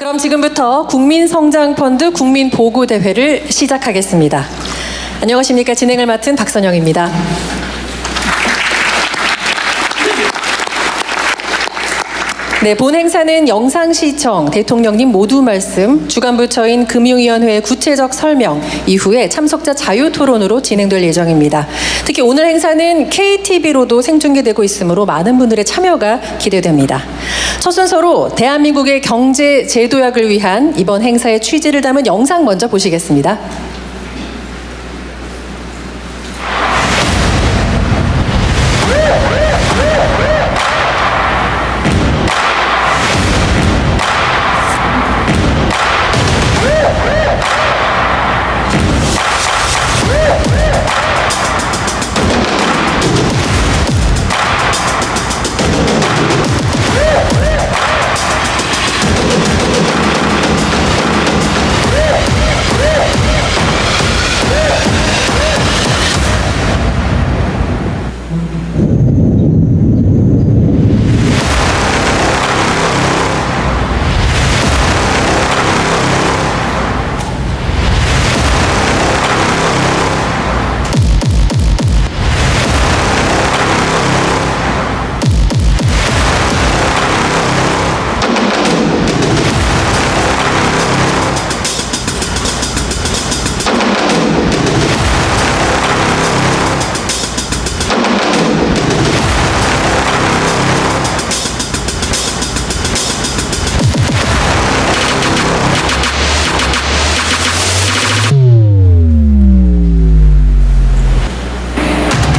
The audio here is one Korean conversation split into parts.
그럼 지금부터 국민성장펀드 국민보고대회를 시작하겠습니다. 안녕하십니까. 진행을 맡은 박선영입니다. 네, 본 행사는 영상시청, 대통령님 모두 말씀, 주관부처인 금융위원회의 구체적 설명 이후에 참석자 자유토론으로 진행될 예정입니다. 특히 오늘 행사는 KTV로도 생중계되고 있으므로 많은 분들의 참여가 기대됩니다. 첫 순서로 대한민국의 경제 재도약을 위한 이번 행사의 취지를 담은 영상 먼저 보시겠습니다.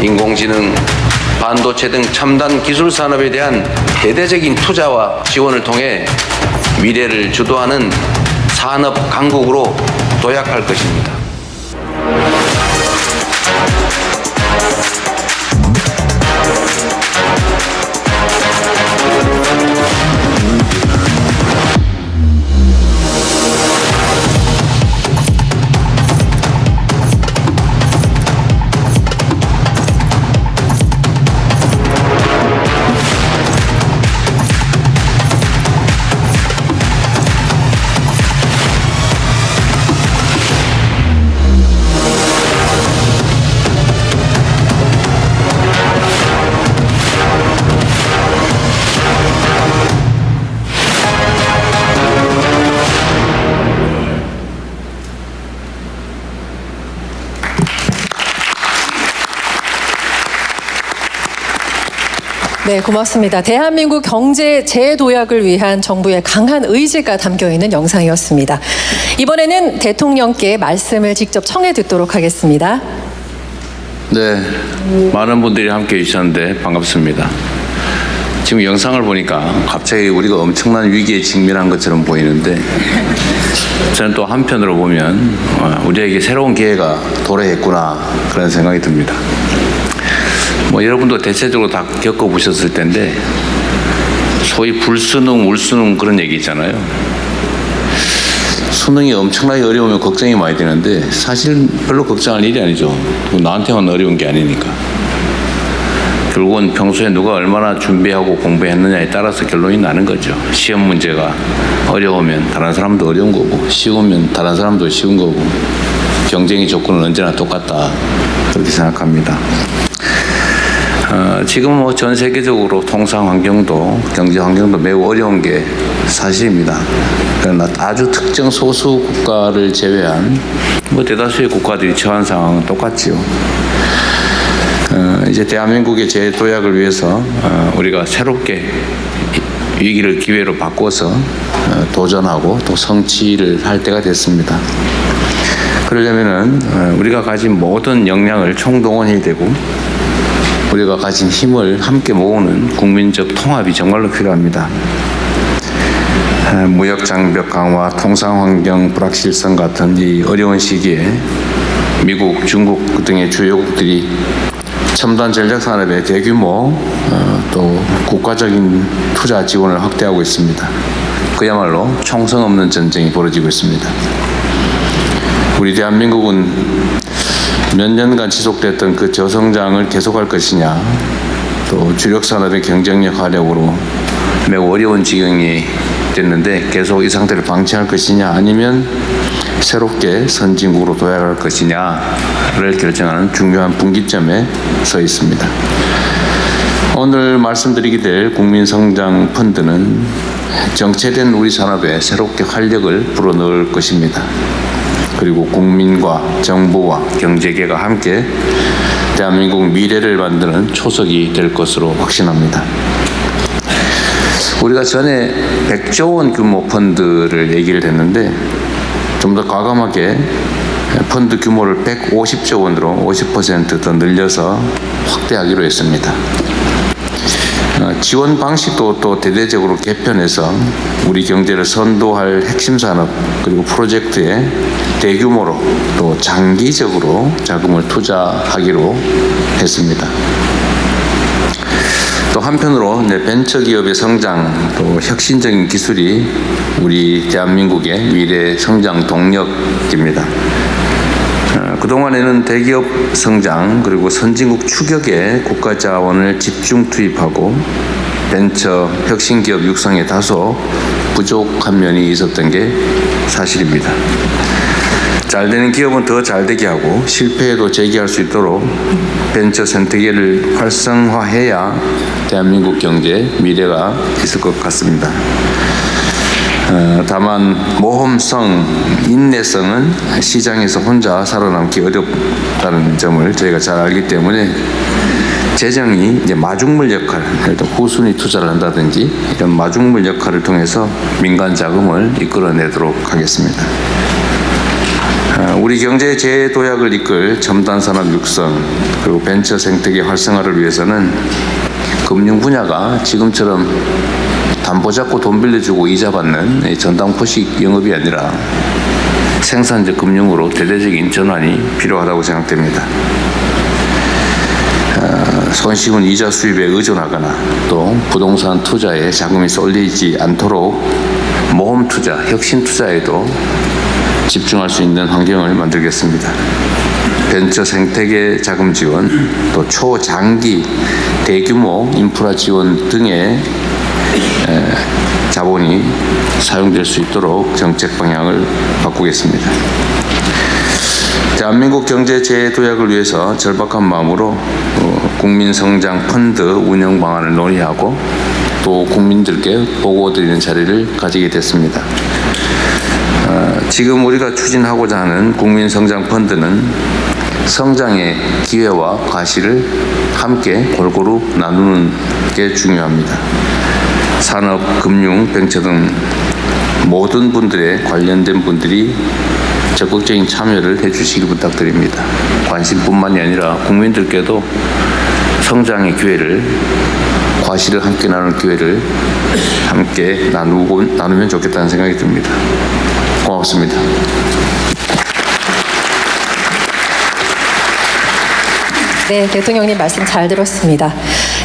인공지능, 반도체 등 첨단 기술 산업에 대한 대대적인 투자와 지원을 통해 미래를 주도하는 산업 강국으로 도약할 것입니다. 네, 고맙습니다. 대한민국 경제 재도약을 위한 정부의 강한 의지가 담겨있는 영상이었습니다. 이번에는 대통령께 말씀을 직접 청해 듣도록 하겠습니다. 네, 많은 분들이 함께해 주셨는데 반갑습니다. 지금 영상을 보니까 갑자기 우리가 엄청난 위기에 직면한 것처럼 보이는데 저는 또 한편으로 보면 우리에게 새로운 기회가 도래했구나 그런 생각이 듭니다. 여러분도 대체적으로 다 겪어보셨을 텐데 소위 불수능, 울수능 그런 얘기 있잖아요. 수능이 엄청나게 어려우면 걱정이 많이 되는데 사실 별로 걱정할 일이 아니죠. 나한테만 어려운 게 아니니까. 결국은 평소에 누가 얼마나 준비하고 공부했느냐에 따라서 결론이 나는 거죠. 시험 문제가 어려우면 다른 사람도 어려운 거고 쉬우면 다른 사람도 쉬운 거고 경쟁의 조건은 언제나 똑같다 그렇게 생각합니다. 지금 전 세계적으로 통상 환경도 경제 환경도 매우 어려운 게 사실입니다. 그러나 아주 특정 소수 국가를 제외한 대다수의 국가들이 처한 상황은 똑같지요. 이제 대한민국의 재도약을 위해서 우리가 새롭게 위기를 기회로 바꿔서 도전하고 또 성취를 할 때가 됐습니다. 그러려면은 우리가 가진 모든 역량을 총동원해야 되고 우리가 가진 힘을 함께 모으는 국민적 통합이 정말로 필요합니다. 무역 장벽 강화, 통상 환경 불확실성 같은 이 어려운 시기에 미국, 중국 등의 주요국들이 첨단 전략 산업에 대규모 또 국가적인 투자 지원을 확대하고 있습니다. 그야말로 총성 없는 전쟁이 벌어지고 있습니다. 우리 대한민국은 몇 년간 지속됐던 그 저성장을 계속할 것이냐, 또 주력 산업의 경쟁력 하락으로 매우 어려운 지경에 됐는데 계속 이 상태를 방치할 것이냐 아니면 새롭게 선진국으로 도약할 것이냐를 결정하는 중요한 분기점에 서 있습니다. 오늘 말씀드리게 될 국민성장펀드는 정체된 우리 산업에 새롭게 활력을 불어넣을 것입니다. 그리고 국민과 정부와 경제계가 함께 대한민국 미래를 만드는 초석이 될 것으로 확신합니다. 우리가 전에 100조 원 규모 펀드를 얘기를 했는데 좀 더 과감하게 펀드 규모를 150조 원으로 50% 더 늘려서 확대하기로 했습니다. 지원 방식도 또 대대적으로 개편해서 우리 경제를 선도할 핵심 산업 그리고 프로젝트에 대규모로 또 장기적으로 자금을 투자하기로 했습니다. 또 한편으로 벤처기업의 성장 또 혁신적인 기술이 우리 대한민국의 미래 성장 동력입니다. 그동안에는 대기업 성장 그리고 선진국 추격에 국가 자원을 집중 투입하고 벤처 혁신기업 육성에 다소 부족한 면이 있었던 게 사실입니다. 잘 되는 기업은 더 잘 되게 하고 실패해도 재기할 수 있도록 벤처 생태계를 활성화해야 대한민국 경제 미래가 있을 것 같습니다. 다만 모험성, 인내성은 시장에서 혼자 살아남기 어렵다는 점을 저희가 잘 알기 때문에 재정이 이제 마중물 역할, 후순위 투자를 한다든지 이런 마중물 역할을 통해서 민간 자금을 이끌어내도록 하겠습니다. 우리 경제 재도약을 이끌 첨단 산업 육성 그리고 벤처 생태계 활성화를 위해서는 금융 분야가 지금처럼 담보 잡고 돈 빌려주고 이자 받는 전당포식 영업이 아니라 생산적 금융으로 대대적인 전환이 필요하다고 생각됩니다. 손쉬운 이자 수입에 의존하거나 또 부동산 투자에 자금이 쏠리지 않도록 모험 투자, 혁신 투자에도 집중할 수 있는 환경을 만들겠습니다. 벤처 생태계 자금 지원, 또 초장기 대규모 인프라 지원 등의 자본이 사용될 수 있도록 정책 방향을 바꾸겠습니다. 대한민국 경제 재도약을 위해서 절박한 마음으로 국민성장펀드 운영 방안을 논의하고 또 국민들께 보고드리는 자리를 가지게 됐습니다. 지금 우리가 추진하고자 하는 국민성장펀드는 성장의 기회와 과실을 함께 골고루 나누는 게 중요합니다. 산업, 금융, 벤처 등 모든 분들의 관련된 분들이 적극적인 참여를 해주시기 부탁드립니다. 관심뿐만이 아니라 국민들께도 성장의 기회를, 과실을 함께 나눌 기회를 함께 나누면 좋겠다는 생각이 듭니다. 고맙습니다. 네, 대통령님 말씀 잘 들었습니다.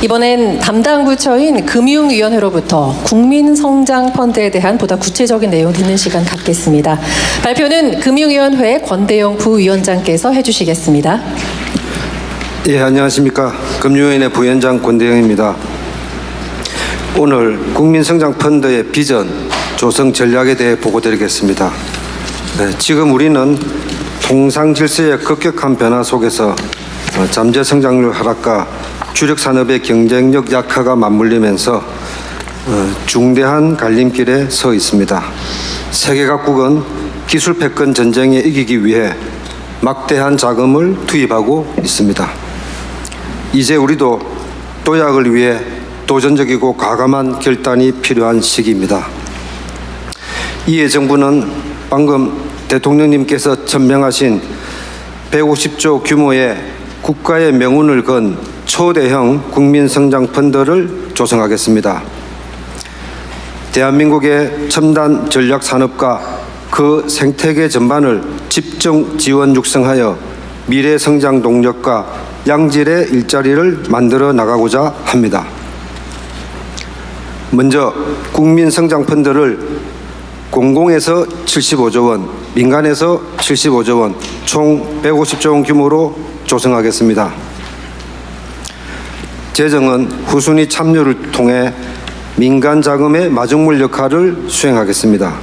이번엔 담당 부처인 금융위원회로부터 국민성장펀드에 대한 보다 구체적인 내용 듣는 시간 갖겠습니다. 발표는 금융위원회 권대영 부위원장께서 해주시겠습니다. 예, 안녕하십니까. 금융위원회 부위원장 권대영입니다. 오늘 국민성장펀드의 비전, 조성 전략에 대해 보고드리겠습니다. 네, 지금 우리는 통상 질서의 급격한 변화 속에서 잠재 성장률 하락과 주력 산업의 경쟁력 약화가 맞물리면서 중대한 갈림길에 서 있습니다. 세계 각국은 기술 패권 전쟁에 이기기 위해 막대한 자금을 투입하고 있습니다. 이제 우리도 도약을 위해 도전적이고 과감한 결단이 필요한 시기입니다. 이에 정부는 방금 대통령님께서 천명하신 150조 규모의 국가의 명운을 건 초대형 국민성장펀드를 조성하겠습니다. 대한민국의 첨단 전략 산업과 그 생태계 전반을 집중 지원 육성하여 미래 성장 동력과 양질의 일자리를 만들어 나가고자 합니다. 먼저 국민성장펀드를 공공에서 75조 원, 민간에서 75조 원, 총 150조 원 규모로 조성하겠습니다. 재정은 후순위 참여를 통해 민간 자금의 마중물 역할을 수행하겠습니다.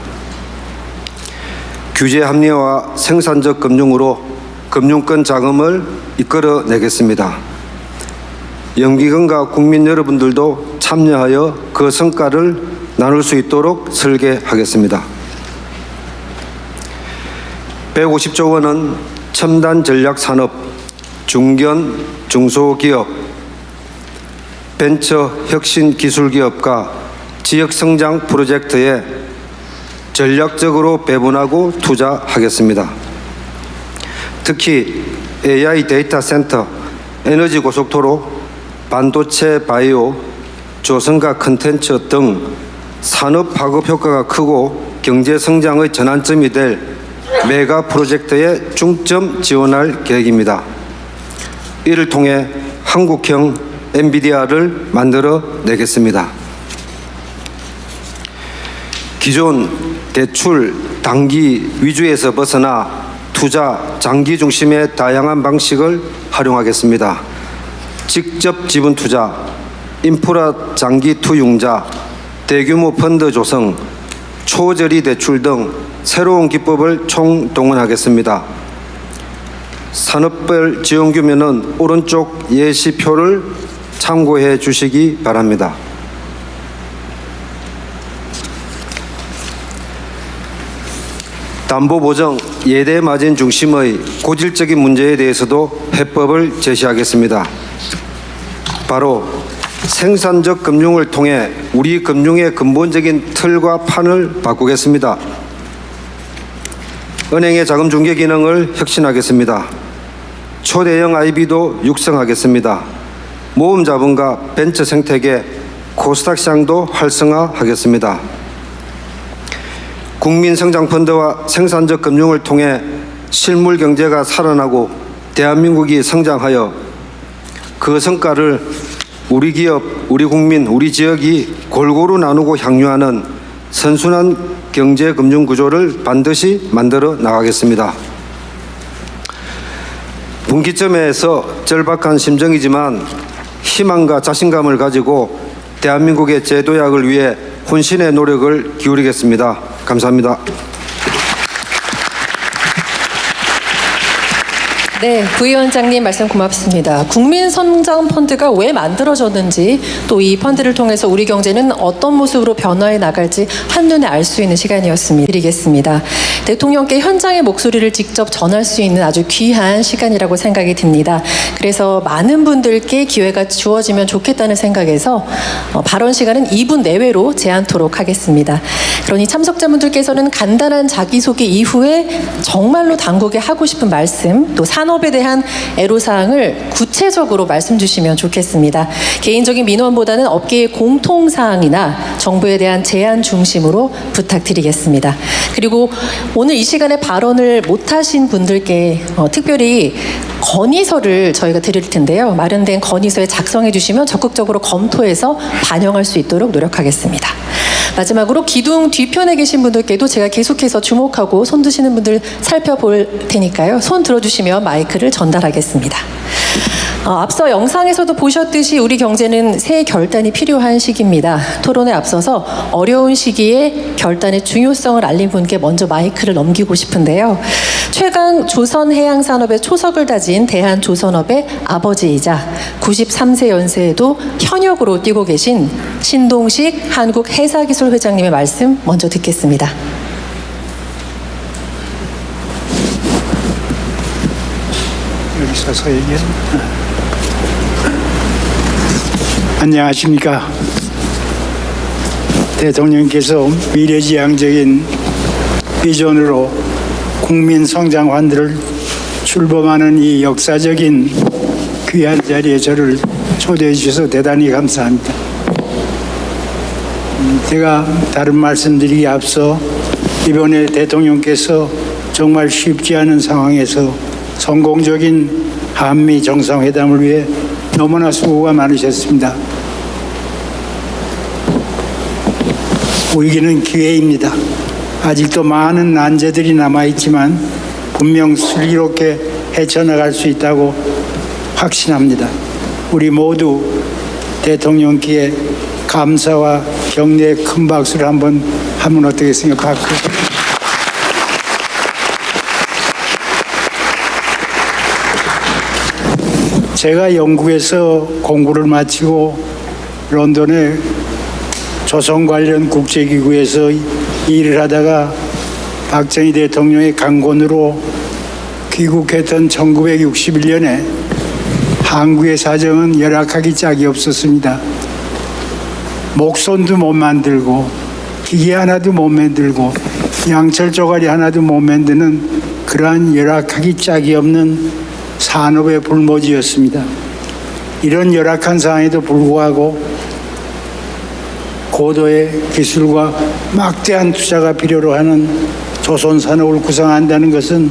규제 합리화와 생산적 금융으로 금융권 자금을 이끌어내겠습니다. 연기금과 국민 여러분들도 참여하여 그 성과를 나눌 수 있도록 설계하겠습니다. 150조 원은 첨단 전략 산업, 중견, 중소기업, 벤처 혁신 기술 기업과 지역 성장 프로젝트에 전략적으로 배분하고 투자하겠습니다. 특히 AI 데이터 센터, 에너지 고속도로, 반도체 바이오, 조선가 콘텐츠 등 산업 파급 효과가 크고 경제 성장의 전환점이 될 메가 프로젝트에 중점 지원할 계획입니다. 이를 통해 한국형 엔비디아를 만들어 내겠습니다. 기존 대출 단기 위주에서 벗어나 투자 장기 중심의 다양한 방식을 활용하겠습니다. 직접 지분 투자, 인프라 장기 투융자, 대규모 펀드 조성, 초저리 대출 등 새로운 기법을 총동원하겠습니다. 산업별 지원 규모는 오른쪽 예시표를 참고해 주시기 바랍니다. 담보보정, 예대 마진 중심의 고질적인 문제에 대해서도 해법을 제시하겠습니다. 바로 생산적 금융을 통해 우리 금융의 근본적인 틀과 판을 바꾸겠습니다. 은행의 자금 중개 기능을 혁신하겠습니다. 초대형 IB도 육성하겠습니다. 모금 자본과 벤처 생태계, 코스닥 시장도 활성화하겠습니다. 국민성장펀드와 생산적 금융을 통해 실물 경제가 살아나고 대한민국이 성장하여 그 성과를 우리 기업, 우리 국민, 우리 지역이 골고루 나누고 향유하는 선순환 경제 금융 구조를 반드시 만들어 나가겠습니다. 분기점에서 절박한 심정이지만 희망과 자신감을 가지고 대한민국의 제도약을 위해 혼신의 노력을 기울이겠습니다. 감사합니다. 네, 부위원장님 말씀 고맙습니다. 국민성장펀드가 왜 만들어졌는지 또 이 펀드를 통해서 우리 경제는 어떤 모습으로 변화해 나갈지 한눈에 알 수 있는 시간이었습니다. 드리겠습니다. 대통령께 현장의 목소리를 직접 전할 수 있는 아주 귀한 시간이라고 생각이 듭니다. 그래서 많은 분들께 기회가 주어지면 좋겠다는 생각에서 발언 시간은 2분 내외로 제한토록 하겠습니다. 그러니 참석자분들께서는 간단한 자기소개 이후에 정말로 당국에 하고 싶은 말씀 또 산업에 대한 애로사항을 구체적으로 말씀 주시면 좋겠습니다. 개인적인 민원보다는 업계의 공통사항이나 정부에 대한 제안 중심으로 부탁드리겠습니다. 그리고 오늘 이 시간에 발언을 못하신 분들께 특별히 건의서를 저희가 드릴 텐데요. 마련된 건의서에 작성해 주시면 적극적으로 검토해서 반영할 수 있도록 노력하겠습니다. 마지막으로 기둥 뒤편에 계신 분들께도 제가 계속해서 주목하고 손 드시는 분들 살펴볼 테니까요. 손 들어주시면 마이크를 전달하겠습니다. 앞서 영상에서도 보셨듯이 우리 경제는 새 결단이 필요한 시기입니다. 토론에 앞서서 어려운 시기에 결단의 중요성을 알린 분께 먼저 마이크를 넘기고 싶은데요. 최강 조선해양산업의 초석을 다진 대한조선업의 아버지이자 93세 연세에도 현역으로 뛰고 계신 신동식 한국해사기술회장님의 말씀 먼저 듣겠습니다. 여기 서서 얘기해. 안녕하십니까. 대통령께서 미래지향적인 비전으로 국민 성장 환대를 출범하는 이 역사적인 귀한 자리에 저를 초대해 주셔서 대단히 감사합니다. 제가 다른 말씀드리기 앞서 이번에 대통령께서 정말 쉽지 않은 상황에서 성공적인 한미 정상회담을 위해 너무나 수고가 많으셨습니다. 위기는 기회입니다. 아직도 많은 난제들이 남아있지만 분명 슬기롭게 헤쳐나갈 수 있다고 확신합니다. 우리 모두 대통령께 감사와 격려의 큰 박수를 한번 하면 어떻겠습니까? 박수. 제가 영국에서 공부를 마치고 런던의 조선 관련 국제기구에서 일을 하다가 박정희 대통령의 강권으로 귀국했던 1961년에 한국의 사정은 열악하기 짝이 없었습니다. 목선도 못 만들고 기계 하나도 못 만들고 양철 조가리 하나도 못 만드는 그러한 열악하기 짝이 없는 산업의 불모지였습니다. 이런 열악한 상황에도 불구하고 고도의 기술과 막대한 투자가 필요로 하는 조선 산업을 구성한다는 것은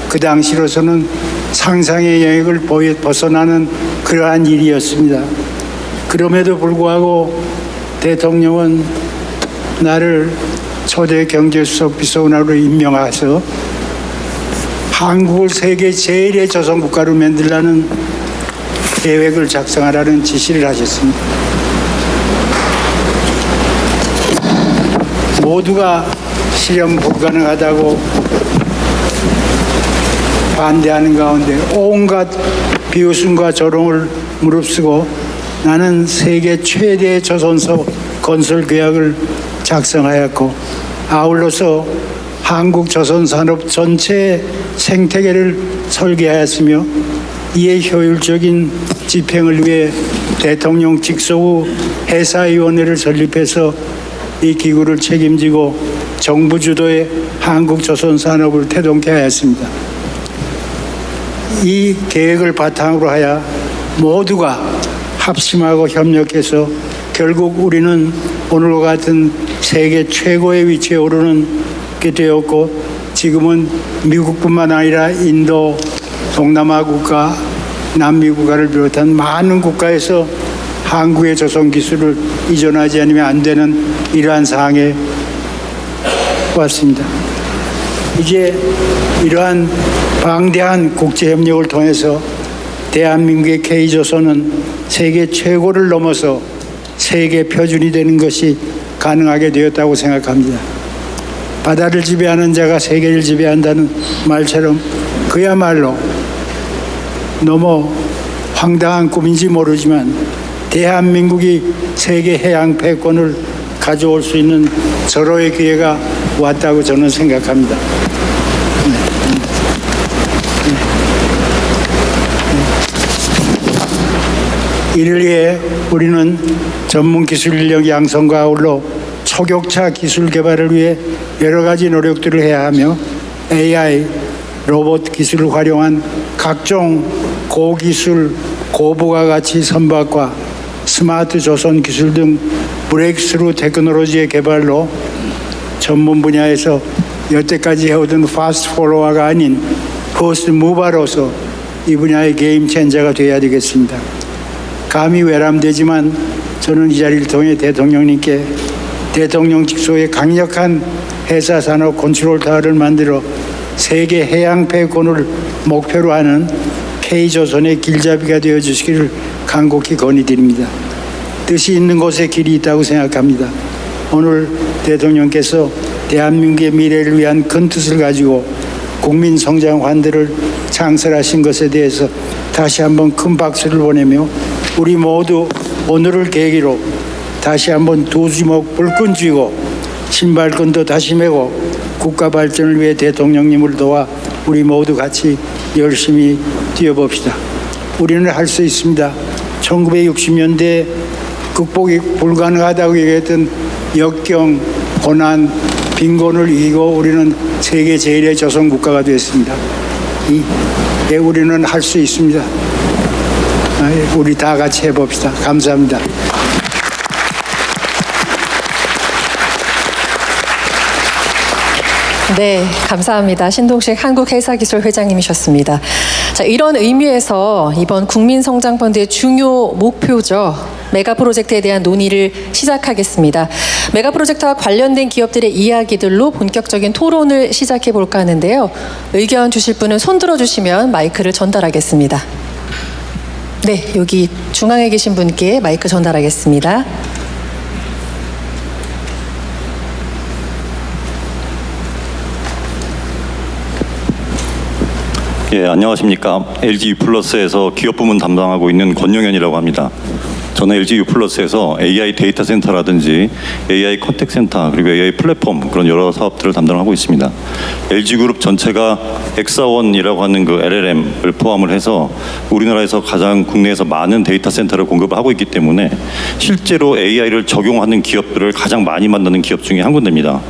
그 당시로서는 상상의 영역을 벗어나는 그러한 일이었습니다. 그럼에도 불구하고 대통령은 나를 초대 경제수석 비서관으로 임명해서 한국을 세계 제1의 조선국가로 만들라는 계획을 작성하라는 지시를 하셨습니다. 모두가 실현 불가능하다고 반대하는 가운데 온갖 비웃음과 조롱을 무릅쓰고 나는 세계 최대의 조선소 건설 계약을 작성하였고 아울러서 한국 조선산업 전체의 생태계를 설계하였으며 이에 효율적인 집행을 위해 대통령 직속 회사위원회를 설립해서 이 기구를 책임지고 정부 주도의 한국 조선산업을 태동케 하였습니다. 이 계획을 바탕으로 하여 모두가 합심하고 협력해서 결국 우리는 오늘과 같은 세계 최고의 위치에 오르게 되었고 지금은 미국뿐만 아니라 인도, 동남아 국가, 남미 국가를 비롯한 많은 국가에서 한국의 조선 기술을 이전하지 않으면 안 되는 이러한 상황에 왔습니다. 이제 이러한 방대한 국제협력을 통해서 대한민국의 K조선은 세계 최고를 넘어서 세계 표준이 되는 것이 가능하게 되었다고 생각합니다. 바다를 지배하는 자가 세계를 지배한다는 말처럼 그야말로 너무 황당한 꿈인지 모르지만 대한민국이 세계 해양 패권을 가져올 수 있는 절호의 기회가 왔다고 저는 생각합니다. 이를 위해 우리는 전문 기술 인력 양성과 아울러 초격차 기술 개발을 위해 여러 가지 노력들을 해야 하며 AI, 로봇 기술을 활용한 각종 고기술, 고부가 가치 선박과 스마트 조선 기술 등 브레이크스루 테크놀로지의 개발로 전문 분야에서 여태까지 해오던 파스트 폴로워가 아닌 퍼스트 무버로서 이 분야의 게임 체인저가 되어야 되겠습니다. 감히 외람되지만 저는 이 자리를 통해 대통령님께 대통령 직속의 강력한 해사 산업 컨트롤 타워를 만들어 세계 해양 패권을 목표로 하는 K조선의 길잡이가 되어 주시기를 간곡히 건의드립니다. 뜻이 있는 곳에 길이 있다고 생각합니다. 오늘 대통령께서 대한민국의 미래를 위한 큰 뜻을 가지고 국민 성장 환대를 창설하신 것에 대해서 다시 한번 큰 박수를 보내며 우리 모두 오늘을 계기로 다시 한번 두 주먹 불끈 쥐고 신발끈도 다시 메고 국가 발전을 위해 대통령님을 도와 우리 모두 같이 열심히 뛰어봅시다. 우리는 할 수 있습니다. 1960년대 극복이 불가능하다고 얘기했던 역경, 고난, 빈곤을 이기고 우리는 세계 제1의 조선 국가가 되었습니다. 우리는 할 수 있습니다. 우리 다 같이 해봅시다. 감사합니다. 네, 감사합니다. 신동식 한국회사기술회장님이셨습니다. 자, 이런 의미에서 이번 국민성장펀드의 중요 목표죠. 메가프로젝트에 대한 논의를 시작하겠습니다. 메가프로젝트와 관련된 기업들의 이야기들로 본격적인 토론을 시작해 볼까 하는데요. 의견 주실 분은 손 들어주시면 마이크를 전달하겠습니다. 네, 여기 중앙에 계신 분께 마이크 전달하겠습니다. 예, 안녕하십니까. LG U+에서 기업 부문 담당하고 있는 권용현이라고 합니다. 저는 LG U+에서 AI 데이터 센터라든지 AI 컨택 센터 그리고 AI 플랫폼 그런 여러 사업들을 담당하고 있습니다. LG 그룹 전체가 엑사원이라고 하는 그 LLM을 포함을 해서 우리나라에서 가장 국내에서 많은 데이터 센터를 공급을 하고 있기 때문에 실제로 AI를 적용하는 기업들을 가장 많이 만드는 기업 중에 한 군데입니다.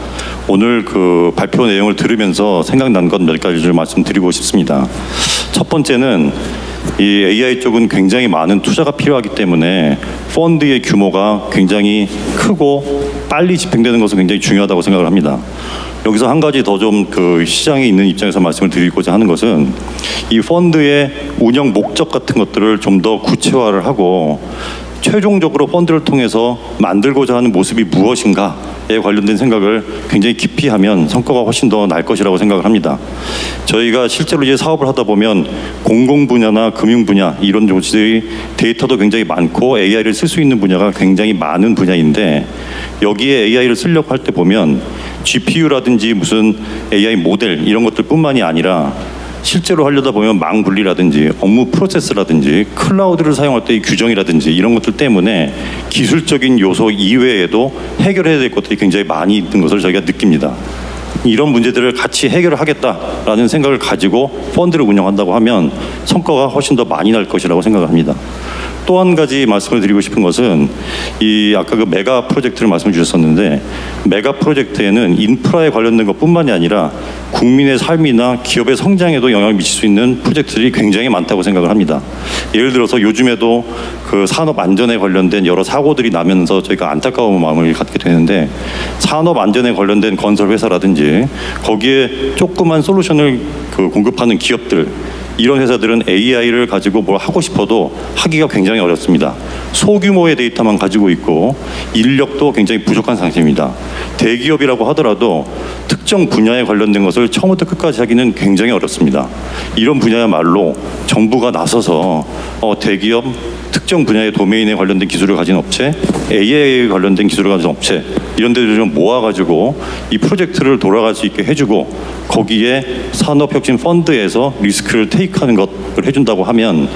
오늘 그 발표 내용을 들으면서 생각난 것 몇 가지를 말씀드리고 싶습니다. 첫 번째는 이 AI 쪽은 굉장히 많은 투자가 필요하기 때문에 펀드의 규모가 굉장히 크고 빨리 집행되는 것은 굉장히 중요하다고 생각을 합니다. 여기서 한 가지 더 좀 그 시장에 있는 입장에서 말씀을 드리고자 하는 것은 이 펀드의 운영 목적 같은 것들을 좀 더 구체화를 하고 최종적으로 펀드를 통해서 만들고자 하는 모습이 무엇인가에 관련된 생각을 굉장히 깊이 하면 성과가 훨씬 더 날 것이라고 생각을 합니다. 저희가 실제로 이제 사업을 하다 보면 공공 분야나 금융 분야 이런 조직의 데이터도 굉장히 많고 AI를 쓸 수 있는 분야가 굉장히 많은 분야인데 여기에 AI를 쓰려고 할 때 보면 GPU라든지 무슨 AI 모델 이런 것들뿐만이 아니라 실제로 하려다 보면 망분리라든지 업무 프로세스라든지 클라우드를 사용할 때의 규정이라든지 이런 것들 때문에 기술적인 요소 이외에도 해결해야 될 것들이 굉장히 많이 있는 것을 저희가 느낍니다. 이런 문제들을 같이 해결을 하겠다라는 생각을 가지고 펀드를 운영한다고 하면 성과가 훨씬 더 많이 날 것이라고 생각을 합니다. 또 한 가지 말씀을 드리고 싶은 것은 이 아까 그 메가 프로젝트를 말씀 주셨었는데 메가 프로젝트에는 인프라에 관련된 것뿐만이 아니라 국민의 삶이나 기업의 성장에도 영향을 미칠 수 있는 프로젝트들이 굉장히 많다고 생각을 합니다. 예를 들어서 요즘에도 그 산업 안전에 관련된 여러 사고들이 나면서 저희가 안타까운 마음을 갖게 되는데 산업 안전에 관련된 건설 회사라든지 거기에 조그만 솔루션을 그 공급하는 기업들 이런 회사들은 AI를 가지고 뭘 하고 싶어도 하기가 굉장히 어렵습니다. 소규모의 데이터만 가지고 있고 인력도 굉장히 부족한 상태입니다. 대기업이라고 하더라도 특정 분야에 관련된 것을 처음부터 끝까지 하기는 굉장히 어렵습니다. 이런 분야야말로 정부가 나서서 대기업 특정 분야의 도메인에 관련된 기술을 가진 업체, AI에 관련된 기술을 가진 업체 이런 데를 좀 모아가지고 이 프로젝트를 돌아갈 수 있게 해주고 거기에 산업혁신 펀드에서 리스크를 테이크하는 것을 해준다고 하면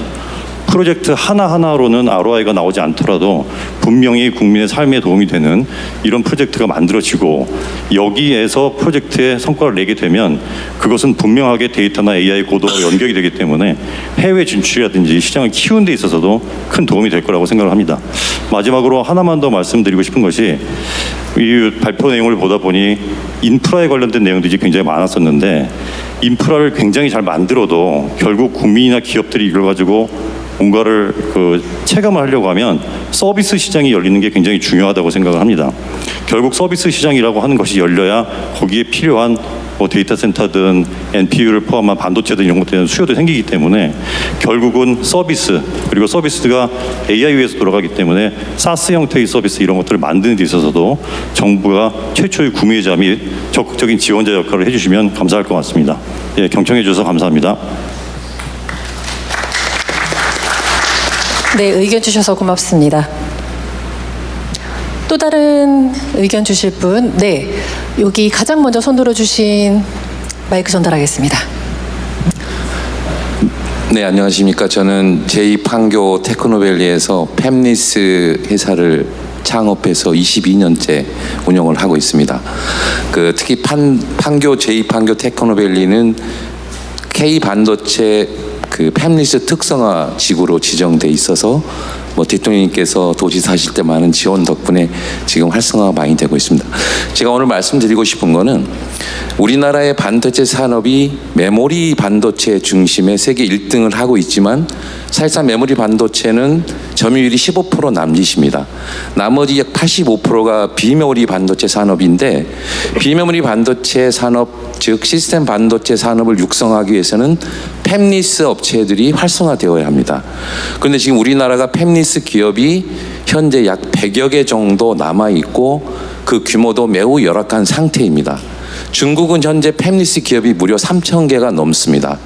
프로젝트 하나하나로는 ROI가 나오지 않더라도 분명히 국민의 삶에 도움이 되는 이런 프로젝트가 만들어지고 여기에서 프로젝트에 성과를 내게 되면 그것은 분명하게 데이터나 AI 고도로 연결이 되기 때문에 해외 진출이라든지 시장을 키우는 데 있어서도 큰 도움이 될 거라고 생각을 합니다. 마지막으로 하나만 더 말씀드리고 싶은 것이 이 발표 내용을 보다 보니 인프라에 관련된 내용들이 굉장히 많았었는데 인프라를 굉장히 잘 만들어도 결국 국민이나 기업들이 이걸 가지고 뭔가를 그 체감을 하려고 하면 서비스 시장이 열리는 게 굉장히 중요하다고 생각을 합니다. 결국 서비스 시장이라고 하는 것이 열려야 거기에 필요한 뭐 데이터 센터든 NPU를 포함한 반도체든 이런 것들에 대한 수요도 생기기 때문에 결국은 서비스 그리고 서비스가 AI 위에서 돌아가기 때문에 사스 형태의 서비스 이런 것들을 만드는 데 있어서도 정부가 최초의 구매자 및 적극적인 지원자 역할을 해주시면 감사할 것 같습니다. 예, 경청해 주셔서 감사합니다. 네, 의견 주셔서 고맙습니다. 또 다른 의견 주실 분, 네, 여기 가장 먼저 손 들어주신 마이크 전달하겠습니다. 네, 안녕하십니까. 저는 제2판교 테크노밸리에서 팹리스 회사를 창업해서 22년째 운영을 하고 있습니다. 특히 판교 제2판교 테크노밸리는 K 반도체 팹리스 특성화 지구로 지정돼 있어서 대통령님께서 도지사 하실 때 많은 지원 덕분에 지금 활성화가 많이 되고 있습니다. 제가 오늘 말씀드리고 싶은 거는 우리나라의 반도체 산업이 메모리 반도체 중심의 세계 1등을 하고 있지만 사실상 메모리 반도체는 점유율이 15% 남짓입니다. 나머지 약 85%가 비메모리 반도체 산업인데 비메모리 반도체 산업 즉 시스템 반도체 산업을 육성하기 위해서는 팹리스 업체들이 활성화되어야 합니다. 그런데 지금 우리나라가 팹리스 기업이 현재 약 100여 개 정도 남아있고 그 규모도 매우 열악한 상태입니다. 중국은 현재 팹리스 기업이 무려 3,000개가 넘습니다.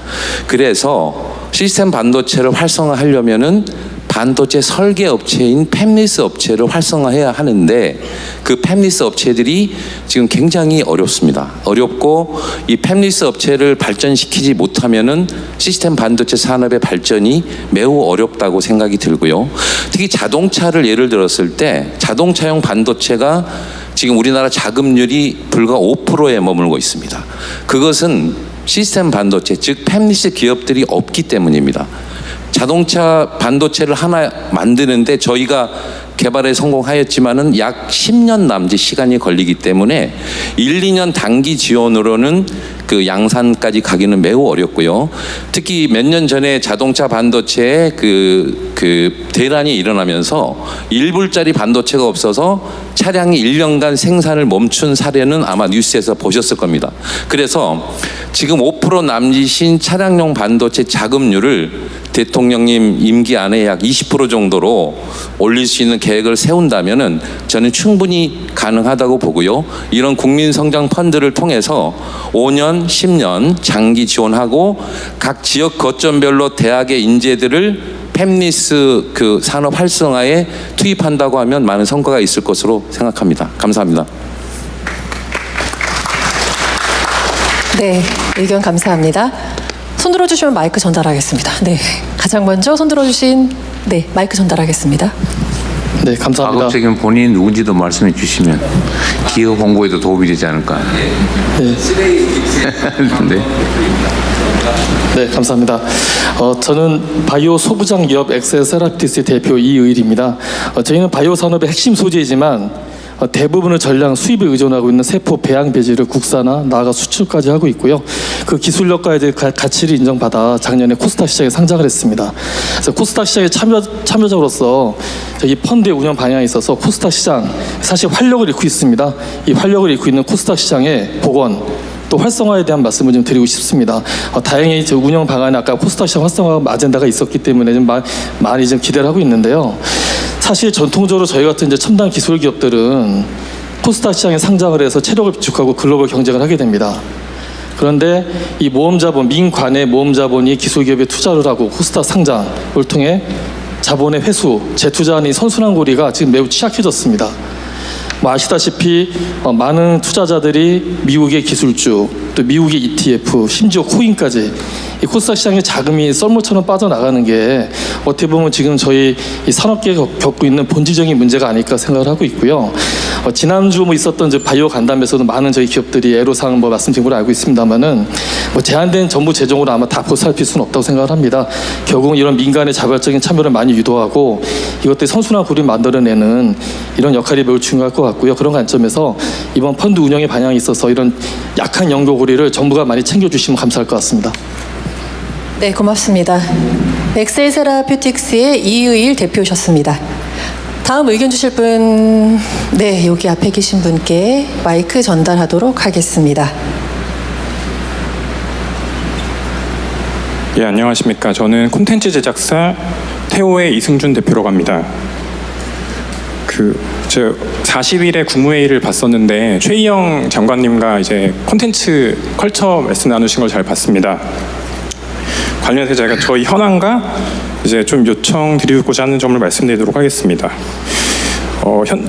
그래서 시스템 반도체를 활성화하려면은 반도체 설계 업체인 팹리스 업체를 활성화해야 하는데 그 팹리스 업체들이 지금 굉장히 어렵습니다. 어렵고 이 팹리스 업체를 발전시키지 못하면은 시스템 반도체 산업의 발전이 매우 어렵다고 생각이 들고요. 특히 자동차를 예를 들었을 때 자동차용 반도체가 지금 우리나라 자금률이 불과 5%에 머물고 있습니다. 그것은 시스템 반도체, 즉 팹리스 기업들이 없기 때문입니다. 자동차 반도체를 하나 만드는데 저희가 개발에 성공하였지만은 약 10년 남짓 시간이 걸리기 때문에 1, 2년 단기 지원으로는 그 양산까지 가기는 매우 어렵고요. 특히 몇 년 전에 자동차 반도체에 그 대란이 일어나면서 1불짜리 반도체가 없어서 차량이 1년간 생산을 멈춘 사례는 아마 뉴스에서 보셨을 겁니다. 그래서 지금 5% 남짓인 차량용 반도체 자금률을 대통령님 임기 안에 약 20% 정도로 올릴 수 있는 계획을 세운다면은 저는 충분히 가능하다고 보고요. 이런 국민성장 펀드를 통해서 5년, 10년 장기 지원하고 각 지역 거점별로 대학의 인재들을 팹리스 그 산업 활성화에 투입한다고 하면 많은 성과가 있을 것으로 생각합니다. 감사합니다. 네, 의견 감사합니다. 손 들어주시면 마이크 전달하겠습니다. 네, 가장 먼저 손 들어주신 마이크 전달하겠습니다. 네, 감사합니다. 가급적이면 본인이 누군지도 말씀해 주시면 기업 홍보에도 도움이 되지 않을까. 네. 네, 감사합니다. 저는 바이오 소부장 기업 엑셀세라피티스의 대표 이의일입니다. 저희는 바이오 산업의 핵심 소재이지만 대부분의 전량 수입에 의존하고 있는 세포 배양 배지를 국산화, 나아가 수출까지 하고 있고요. 그 기술력과 이제 가치를 인정받아 작년에 코스닥 시장에 상장을 했습니다. 그래서 코스닥 시장에 참여자로서 이 펀드의 운영 방향에 있어서 코스닥 시장 사실 활력을 잃고 있습니다. 이 활력을 잃고 있는 코스닥 시장의 복원 또 활성화에 대한 말씀을 좀 드리고 싶습니다. 다행히 저 운영 방안에 아까 코스닥 시장 활성화 아젠다가 있었기 때문에 좀 많이 좀 기대를 하고 있는데요. 사실 전통적으로 저희 같은 이제 첨단 기술 기업들은 코스닥 시장에 상장을 해서 체력을 비축하고 글로벌 경쟁을 하게 됩니다. 그런데 이 모험자본, 민관의 모험자본이 기술기업에 투자를 하고 코스닥 상장을 통해 자본의 회수, 재투자하는 이 선순환 고리가 지금 매우 취약해졌습니다. 아시다시피 많은 투자자들이 미국의 기술주, 또 미국의 ETF, 심지어 코인까지 이 코스닥 시장의 자금이 썰물처럼 빠져나가는 게 어떻게 보면 지금 저희 이 산업계가 겪고 있는 본질적인 문제가 아닐까 생각을 하고 있고요. 지난주 있었던 이제 바이오 간담회에서도 많은 저희 기업들이 애로사항 말씀드린 걸로 알고 있습니다만은 제한된 정부 재정으로 아마 다 보살필 수는 없다고 생각을 합니다. 결국은 이런 민간의 자발적인 참여를 많이 유도하고 이것들이 선순환 고리를 만들어내는 이런 역할이 매우 중요할 것 같고요. 그런 관점에서 이번 펀드 운영의 방향에 있어서 이런 약한 연결고리를 정부가 많이 챙겨주시면 감사할 것 같습니다. 네, 고맙습니다. 엑셀세라퓨틱스의 이의일 대표셨습니다. 다음 의견 주실 분, 여기 앞에 계신 분께 마이크 전달하도록 하겠습니다. 예, 안녕하십니까. 저는 콘텐츠 제작사 태오의 이승준 대표라고 합니다. 저 40일에 국무회의를 봤었는데 최희영 장관님과 이제 콘텐츠 컬처 말씀 나누신 걸 잘 봤습니다. 관련해서 제가 저희 현안과 이제 좀 요청드리고자 하는 점을 말씀드리도록 하겠습니다.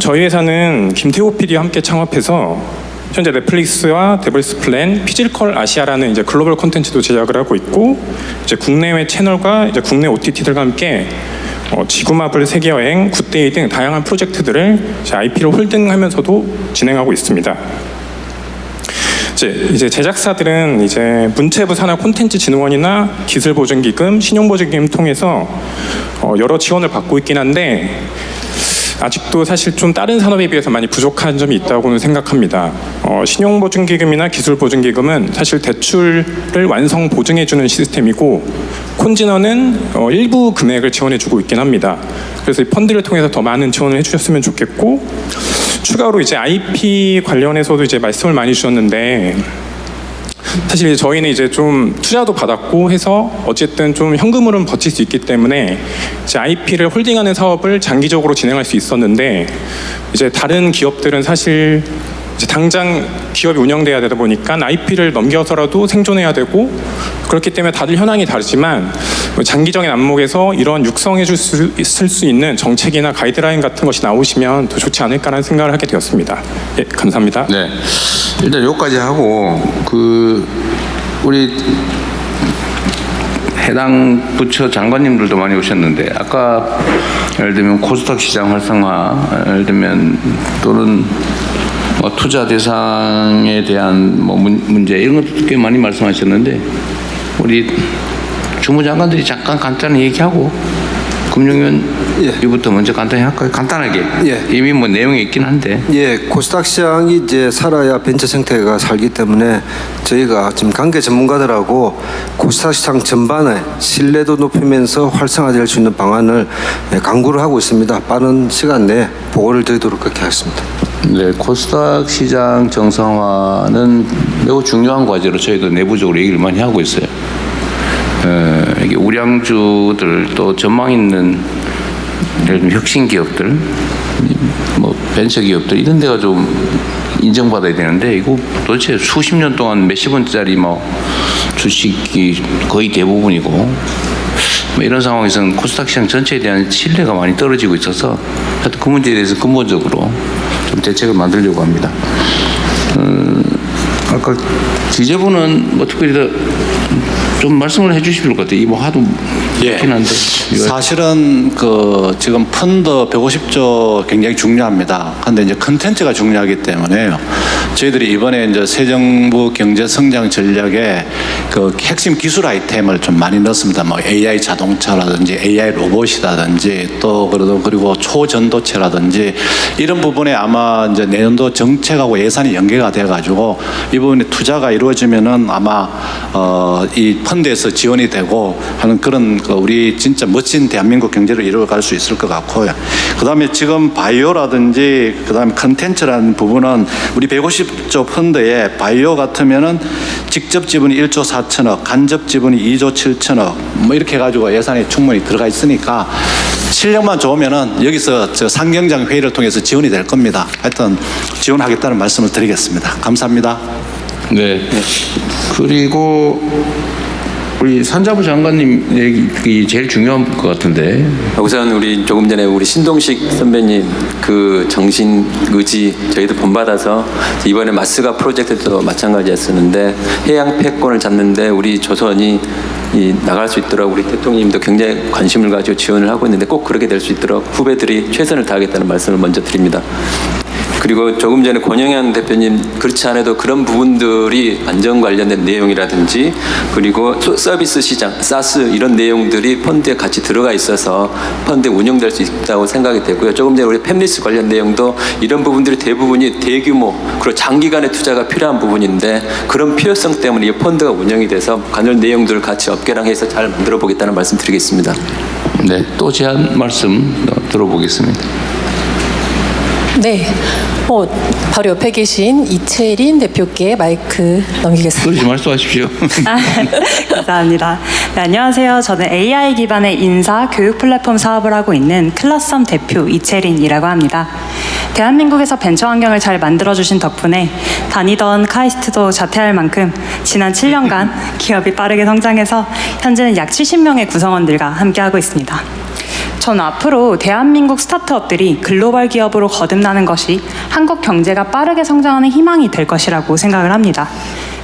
저희 회사는 김태호 PD와 함께 창업해서 현재 넷플릭스와 데블스 플랜, 피질컬 아시아라는 이제 글로벌 콘텐츠도 제작을 하고 있고 이제 국내외 채널과 이제 국내 OTT들과 함께 지구마블 세계여행, 굿데이 등 다양한 프로젝트들을 IP로 홀딩하면서도 진행하고 있습니다. 이제 제작사들은 이제 문체부 산하 콘텐츠진흥원이나 기술보증기금, 신용보증기금 통해서 여러 지원을 받고 있긴 한데 아직도 사실 좀 다른 산업에 비해서 많이 부족한 점이 있다고는 생각합니다. 신용보증기금이나 기술보증기금은 사실 대출을 완성 보증해주는 시스템이고 콘진원은 일부 금액을 지원해주고 있긴 합니다. 그래서 이 펀드를 통해서 더 많은 지원을 해주셨으면 좋겠고 추가로 이제 IP 관련해서도 이제 말씀을 많이 주셨는데 사실 저희는 이제 좀 투자도 받았고 해서 어쨌든 좀 현금으로는 버틸 수 있기 때문에 이제 IP를 홀딩하는 사업을 장기적으로 진행할 수 있었는데 이제 다른 기업들은 사실 이제 당장 기업이 운영돼야 되다 보니까 IP를 넘겨서라도 생존해야 되고 그렇기 때문에 다들 현황이 다르지만 장기적인 안목에서 이런 육성해 줄 수 있는 정책이나 가이드라인 같은 것이 나오시면 더 좋지 않을까라는 생각을 하게 되었습니다. 예, 감사합니다. 네, 일단 여기까지 하고 우리 해당 부처 장관님들도 많이 오셨는데 아까 예를 들면 코스닥 시장 활성화, 예를 들면 또는 투자 대상에 대한 문제 이런 것도 꽤 많이 말씀하셨는데 우리 주무장관들이 잠깐 간단히 얘기하고 금융위원회부터 먼저 간단히 할까요? 간단하게. 예. 이미 내용이 있긴 한데. 예, 코스닥 시장이 이제 살아야 벤처 생태계가 살기 때문에 저희가 지금 관계 전문가들하고 코스닥 시장 전반에 신뢰도 높이면서 활성화될 수 있는 방안을 강구를 하고 있습니다. 빠른 시간 내에 보고를 드리도록 그렇게 하겠습니다. 네, 코스닥 시장 정상화는 매우 중요한 과제로 저희도 내부적으로 얘기를 많이 하고 있어요. 이게 우량주들 또 전망 있는 예를 들면 혁신 기업들, 벤처 기업들 이런 데가 좀 인정받아야 되는데 이거 도대체 수십 년 동안 몇십 원짜리 주식이 거의 대부분이고 이런 상황에서는 코스닥 시장 전체에 대한 신뢰가 많이 떨어지고 있어서 하여튼 그 문제에 대해서 근본적으로 좀 대책을 만들려고 합니다. 아까 지재부는 특별히 더 좀 말씀을 해주실 것 같아요. 이거 하도 그렇긴 한데. 사실은 지금 펀드 150조 굉장히 중요합니다. 그런데 이제 컨텐츠가 중요하기 때문에요. 저희들이 이번에 이제 새 정부 경제 성장 전략에 핵심 기술 아이템을 좀 많이 넣었습니다. AI 자동차라든지 AI 로봇이라든지 또 그리고 초전도체라든지 이런 부분에 아마 이제 내년도 정책하고 예산이 연계가 돼가지고 이 부분에 투자가 이루어지면은 아마 이 펀드에서 지원이 되고 하는 그런 우리 진짜 멋진 대한민국 경제를 이루어갈 수 있을 것 같고요. 그다음에 지금 바이오라든지 그다음에 컨텐츠라는 부분은 우리 150조 펀드에 바이오 같으면은 직접 지분이 1조 4천억, 간접 지분이 2조 7천억 이렇게 해가지고 예산이 충분히 들어가 있으니까 실력만 좋으면은 여기서 상경장 회의를 통해서 지원이 될 겁니다. 하여튼 지원하겠다는 말씀을 드리겠습니다. 감사합니다. 네. 그리고 우리 산자부 장관님 얘기 제일 중요한 것 같은데. 우선 우리 조금 전에 우리 신동식 선배님 그 정신 의지 저희도 본받아서 이번에 마스가 프로젝트도 마찬가지였었는데 해양 패권을 잡는데 우리 조선이 나갈 수 있도록 우리 대통령님도 굉장히 관심을 가지고 지원을 하고 있는데 꼭 그렇게 될 수 있도록 후배들이 최선을 다하겠다는 말씀을 먼저 드립니다. 그리고 조금 전에 권영현 대표님 그렇지 않아도 그런 부분들이 안전 관련된 내용이라든지 그리고 서비스 시장, 사스 이런 내용들이 펀드에 같이 들어가 있어서 펀드에 운영될 수 있다고 생각이 되고요. 조금 전에 우리 팹리스 관련 내용도 이런 부분들이 대부분이 대규모 그리고 장기간의 투자가 필요한 부분인데 그런 필요성 때문에 이 펀드가 운영이 돼서 관련 내용들을 같이 업계랑 해서 잘 만들어 보겠다는 말씀 드리겠습니다. 네, 또 제안 말씀 들어보겠습니다. 네, 바로 옆에 계신 이채린 대표께 마이크 넘기겠습니다. 그러지 말씀하십시오. 감사합니다. 네, 안녕하세요. 저는 AI 기반의 인사 교육 플랫폼 사업을 하고 있는 클라썸 대표 이채린이라고 합니다. 대한민국에서 벤처 환경을 잘 만들어주신 덕분에 다니던 카이스트도 자퇴할 만큼 지난 7년간 기업이 빠르게 성장해서 현재는 약 70명의 구성원들과 함께하고 있습니다. 저는 앞으로 대한민국 스타트업들이 글로벌 기업으로 거듭나는 것이 한국 경제가 빠르게 성장하는 희망이 될 것이라고 생각을 합니다.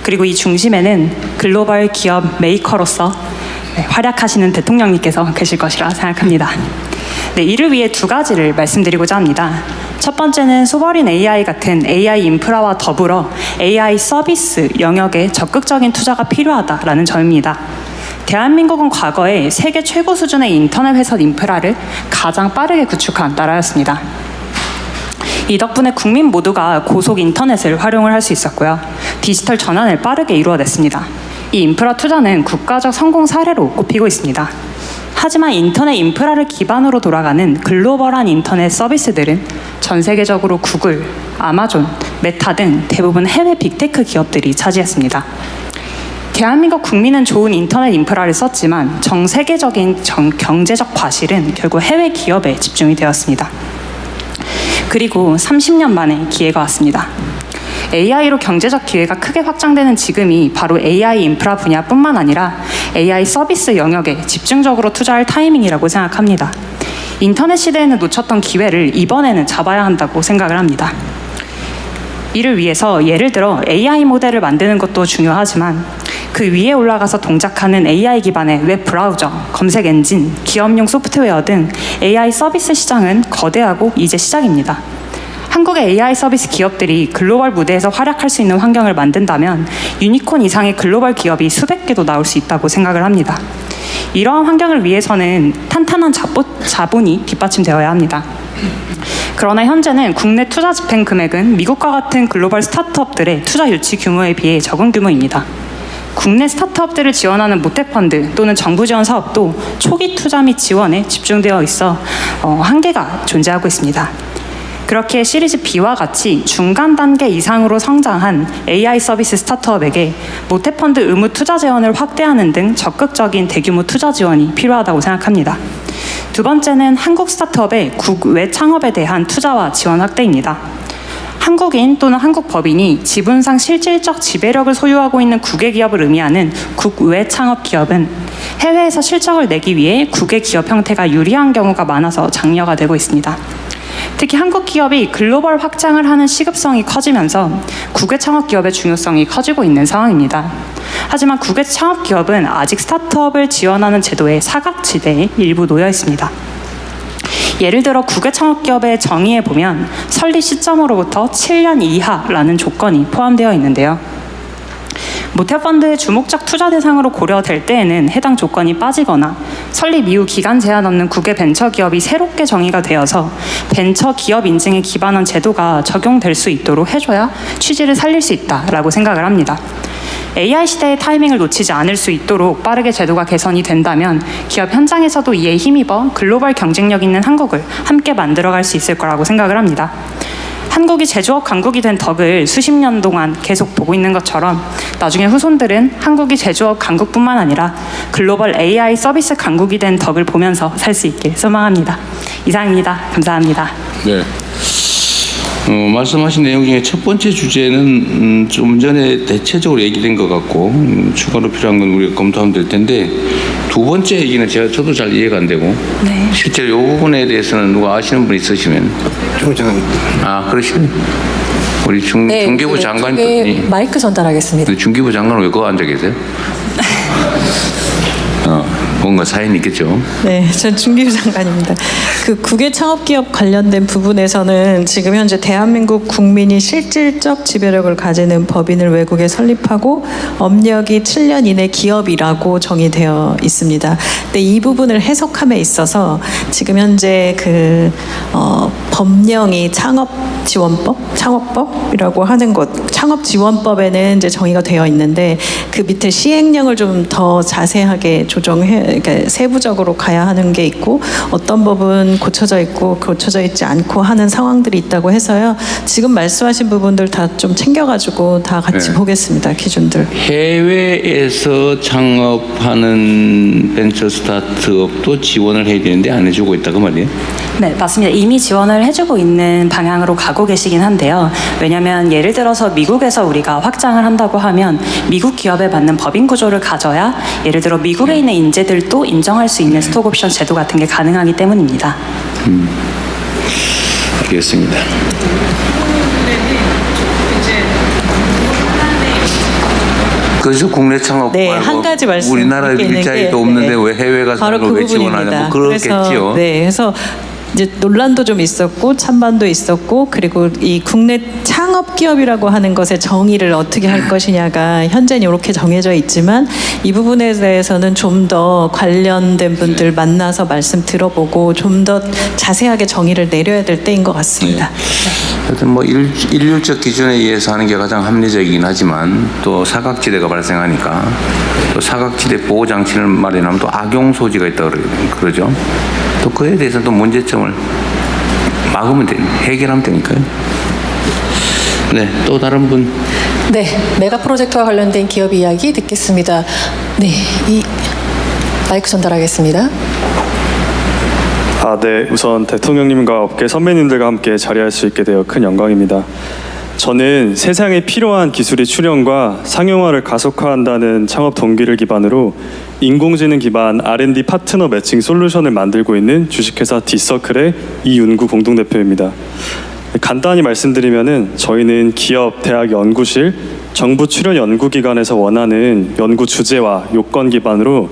그리고 이 중심에는 글로벌 기업 메이커로서 활약하시는 대통령님께서 계실 것이라 생각합니다. 네, 이를 위해 두 가지를 말씀드리고자 합니다. 첫 번째는 소버린 AI 같은 AI 인프라와 더불어 AI 서비스 영역에 적극적인 투자가 필요하다라는 점입니다. 대한민국은 과거에 세계 최고 수준의 인터넷 회선 인프라를 가장 빠르게 구축한 나라였습니다. 이 덕분에 국민 모두가 고속 인터넷을 활용을 할 수 있었고요. 디지털 전환을 빠르게 이루어냈습니다. 이 인프라 투자는 국가적 성공 사례로 꼽히고 있습니다. 하지만 인터넷 인프라를 기반으로 돌아가는 글로벌한 인터넷 서비스들은 전 세계적으로 구글, 아마존, 메타 등 대부분 해외 빅테크 기업들이 차지했습니다. 대한민국 국민은 좋은 인터넷 인프라를 썼지만 전 세계적인 경제적 과실은 결국 해외 기업에 집중이 되었습니다. 그리고 30년 만에 기회가 왔습니다. AI로 경제적 기회가 크게 확장되는 지금이 바로 AI 인프라 분야뿐만 아니라 AI 서비스 영역에 집중적으로 투자할 타이밍이라고 생각합니다. 인터넷 시대에는 놓쳤던 기회를 이번에는 잡아야 한다고 생각을 합니다. 이를 위해서 예를 들어 AI 모델을 만드는 것도 중요하지만 그 위에 올라가서 동작하는 AI 기반의 웹 브라우저, 검색 엔진, 기업용 소프트웨어 등 AI 서비스 시장은 거대하고 이제 시작입니다. 한국의 AI 서비스 기업들이 글로벌 무대에서 활약할 수 있는 환경을 만든다면 유니콘 이상의 글로벌 기업이 수백 개도 나올 수 있다고 생각을 합니다. 이러한 환경을 위해서는 탄탄한 자본이 뒷받침되어야 합니다. 그러나 현재는 국내 투자 집행 금액은 미국과 같은 글로벌 스타트업들의 투자 유치 규모에 비해 적은 규모입니다. 국내 스타트업들을 지원하는 모태펀드 또는 정부 지원 사업도 초기 투자 및 지원에 집중되어 있어 한계가 존재하고 있습니다. 그렇게 시리즈 B와 같이 중간 단계 이상으로 성장한 AI 서비스 스타트업에게 모태펀드 의무 투자 재원을 확대하는 등 적극적인 대규모 투자 지원이 필요하다고 생각합니다. 두 번째는 한국 스타트업의 국외 창업에 대한 투자와 지원 확대입니다. 한국인 또는 한국 법인이 지분상 실질적 지배력을 소유하고 있는 국외 기업을 의미하는 국외 창업 기업은 해외에서 실적을 내기 위해 국외 기업 형태가 유리한 경우가 많아서 장려가 되고 있습니다. 특히 한국 기업이 글로벌 확장을 하는 시급성이 커지면서 국외 창업 기업의 중요성이 커지고 있는 상황입니다. 하지만 국외 창업 기업은 아직 스타트업을 지원하는 제도의 사각지대에 일부 놓여 있습니다. 예를 들어 국외 창업 기업의 정의에 보면 설립 시점으로부터 7년 이하라는 조건이 포함되어 있는데요. 모태펀드의 주목적 투자 대상으로 고려될 때에는 해당 조건이 빠지거나 설립 이후 기간 제한 없는 국외 벤처 기업이 새롭게 정의가 되어서 벤처 기업 인증에 기반한 제도가 적용될 수 있도록 해줘야 취지를 살릴 수 있다라고 생각을 합니다. AI 시대의 타이밍을 놓치지 않을 수 있도록 빠르게 제도가 개선이 된다면 기업 현장에서도 이에 힘입어 글로벌 경쟁력 있는 한국을 함께 만들어갈 수 있을 거라고 생각을 합니다. 한국이 제조업 강국이 된 덕을 수십 년 동안 계속 보고 있는 것처럼 나중에 후손들은 한국이 제조업 강국뿐만 아니라 글로벌 AI 서비스 강국이 된 덕을 보면서 살 수 있길 소망합니다. 이상입니다. 감사합니다. 네. 말씀하신 내용 중에 첫 번째 주제는 좀 전에 대체적으로 얘기된 것 같고 추가로 필요한 건 우리가 검토하면 될 텐데 두 번째 얘기는 저도 잘 이해가 안 되고 실제로 이 부분에 대해서는 누가 아시는 분 있으시면 그러시네. 우리 중기부 장관이 마이크 전달하겠습니다. 중기부 장관은 왜 거기 앉아 계세요? 뭔가 사연이 있겠죠. 네, 전 중기부 장관입니다. 그 국외 창업기업 관련된 부분에서는 지금 현재 대한민국 국민이 실질적 지배력을 가지는 법인을 외국에 설립하고 업력이 7년 이내 기업이라고 정의되어 있습니다. 근데 이 부분을 해석함에 있어서 지금 현재 법령이 창업법이라고 하는 것, 창업지원법에는 이제 정의가 되어 있는데 그 밑에 시행령을 좀 더 자세하게 그러니까 세부적으로 가야 하는 게 있고 어떤 법은 고쳐져 있고 고쳐져 있지 않고 하는 상황들이 있다고 해서요. 지금 말씀하신 부분들 다 좀 챙겨가지고 다 같이 보겠습니다. 기준들. 해외에서 창업하는 벤처 스타트업도 지원을 해야 되는데 안 해주고 있다 그 말이에요? 네, 맞습니다. 이미 지원을 해주고 있는 방향으로 가고 계시긴 한데요. 왜냐하면 예를 들어서 미국에서 우리가 확장을 한다고 하면 미국 기업에 맞는 법인 구조를 가져야 예를 들어 미국에 있는 인재들도 인정할 수 있는 스톡옵션 제도 같은 게 가능하기 때문입니다. 알겠습니다. 그래서 국내 창업 한 가지 말씀 우리나라 일자리도 없는데 왜 해외 가서 왜 지원하냐 뭐 그렇겠지요. 그래서 이제 논란도 좀 있었고 찬반도 있었고 그리고 이 국내 창업 기업이라고 하는 것의 정의를 어떻게 할 것이냐가 현재는 이렇게 정해져 있지만 이 부분에 대해서는 좀 더 관련된 분들 만나서 말씀 들어보고 좀 더 자세하게 정의를 내려야 될 때인 것 같습니다. 하여튼 뭐 일률적 기준에 의해서 하는 게 가장 합리적이긴 하지만 또 사각지대가 발생하니까 또 사각지대 보호 장치를 마련하면 또 악용 소지가 있다 그러죠. 또 그에 대해서 또 문제점을 막으면 해결하면 되니까요. 네, 또 다른 분. 네, 메가 프로젝트와 관련된 기업 이야기 듣겠습니다. 네, 이 마이크 전달하겠습니다. 네, 우선 대통령님과 업계 선배님들과 함께 자리할 수 있게 되어 큰 영광입니다. 저는 세상에 필요한 기술의 출현과 상용화를 가속화한다는 창업 동기를 기반으로 인공지능 기반 R&D 파트너 매칭 솔루션을 만들고 있는 주식회사 디서클의 이윤구 공동대표입니다. 간단히 말씀드리면은 저희는 기업, 대학, 연구실, 정부 출연 연구기관에서 원하는 연구 주제와 요건 기반으로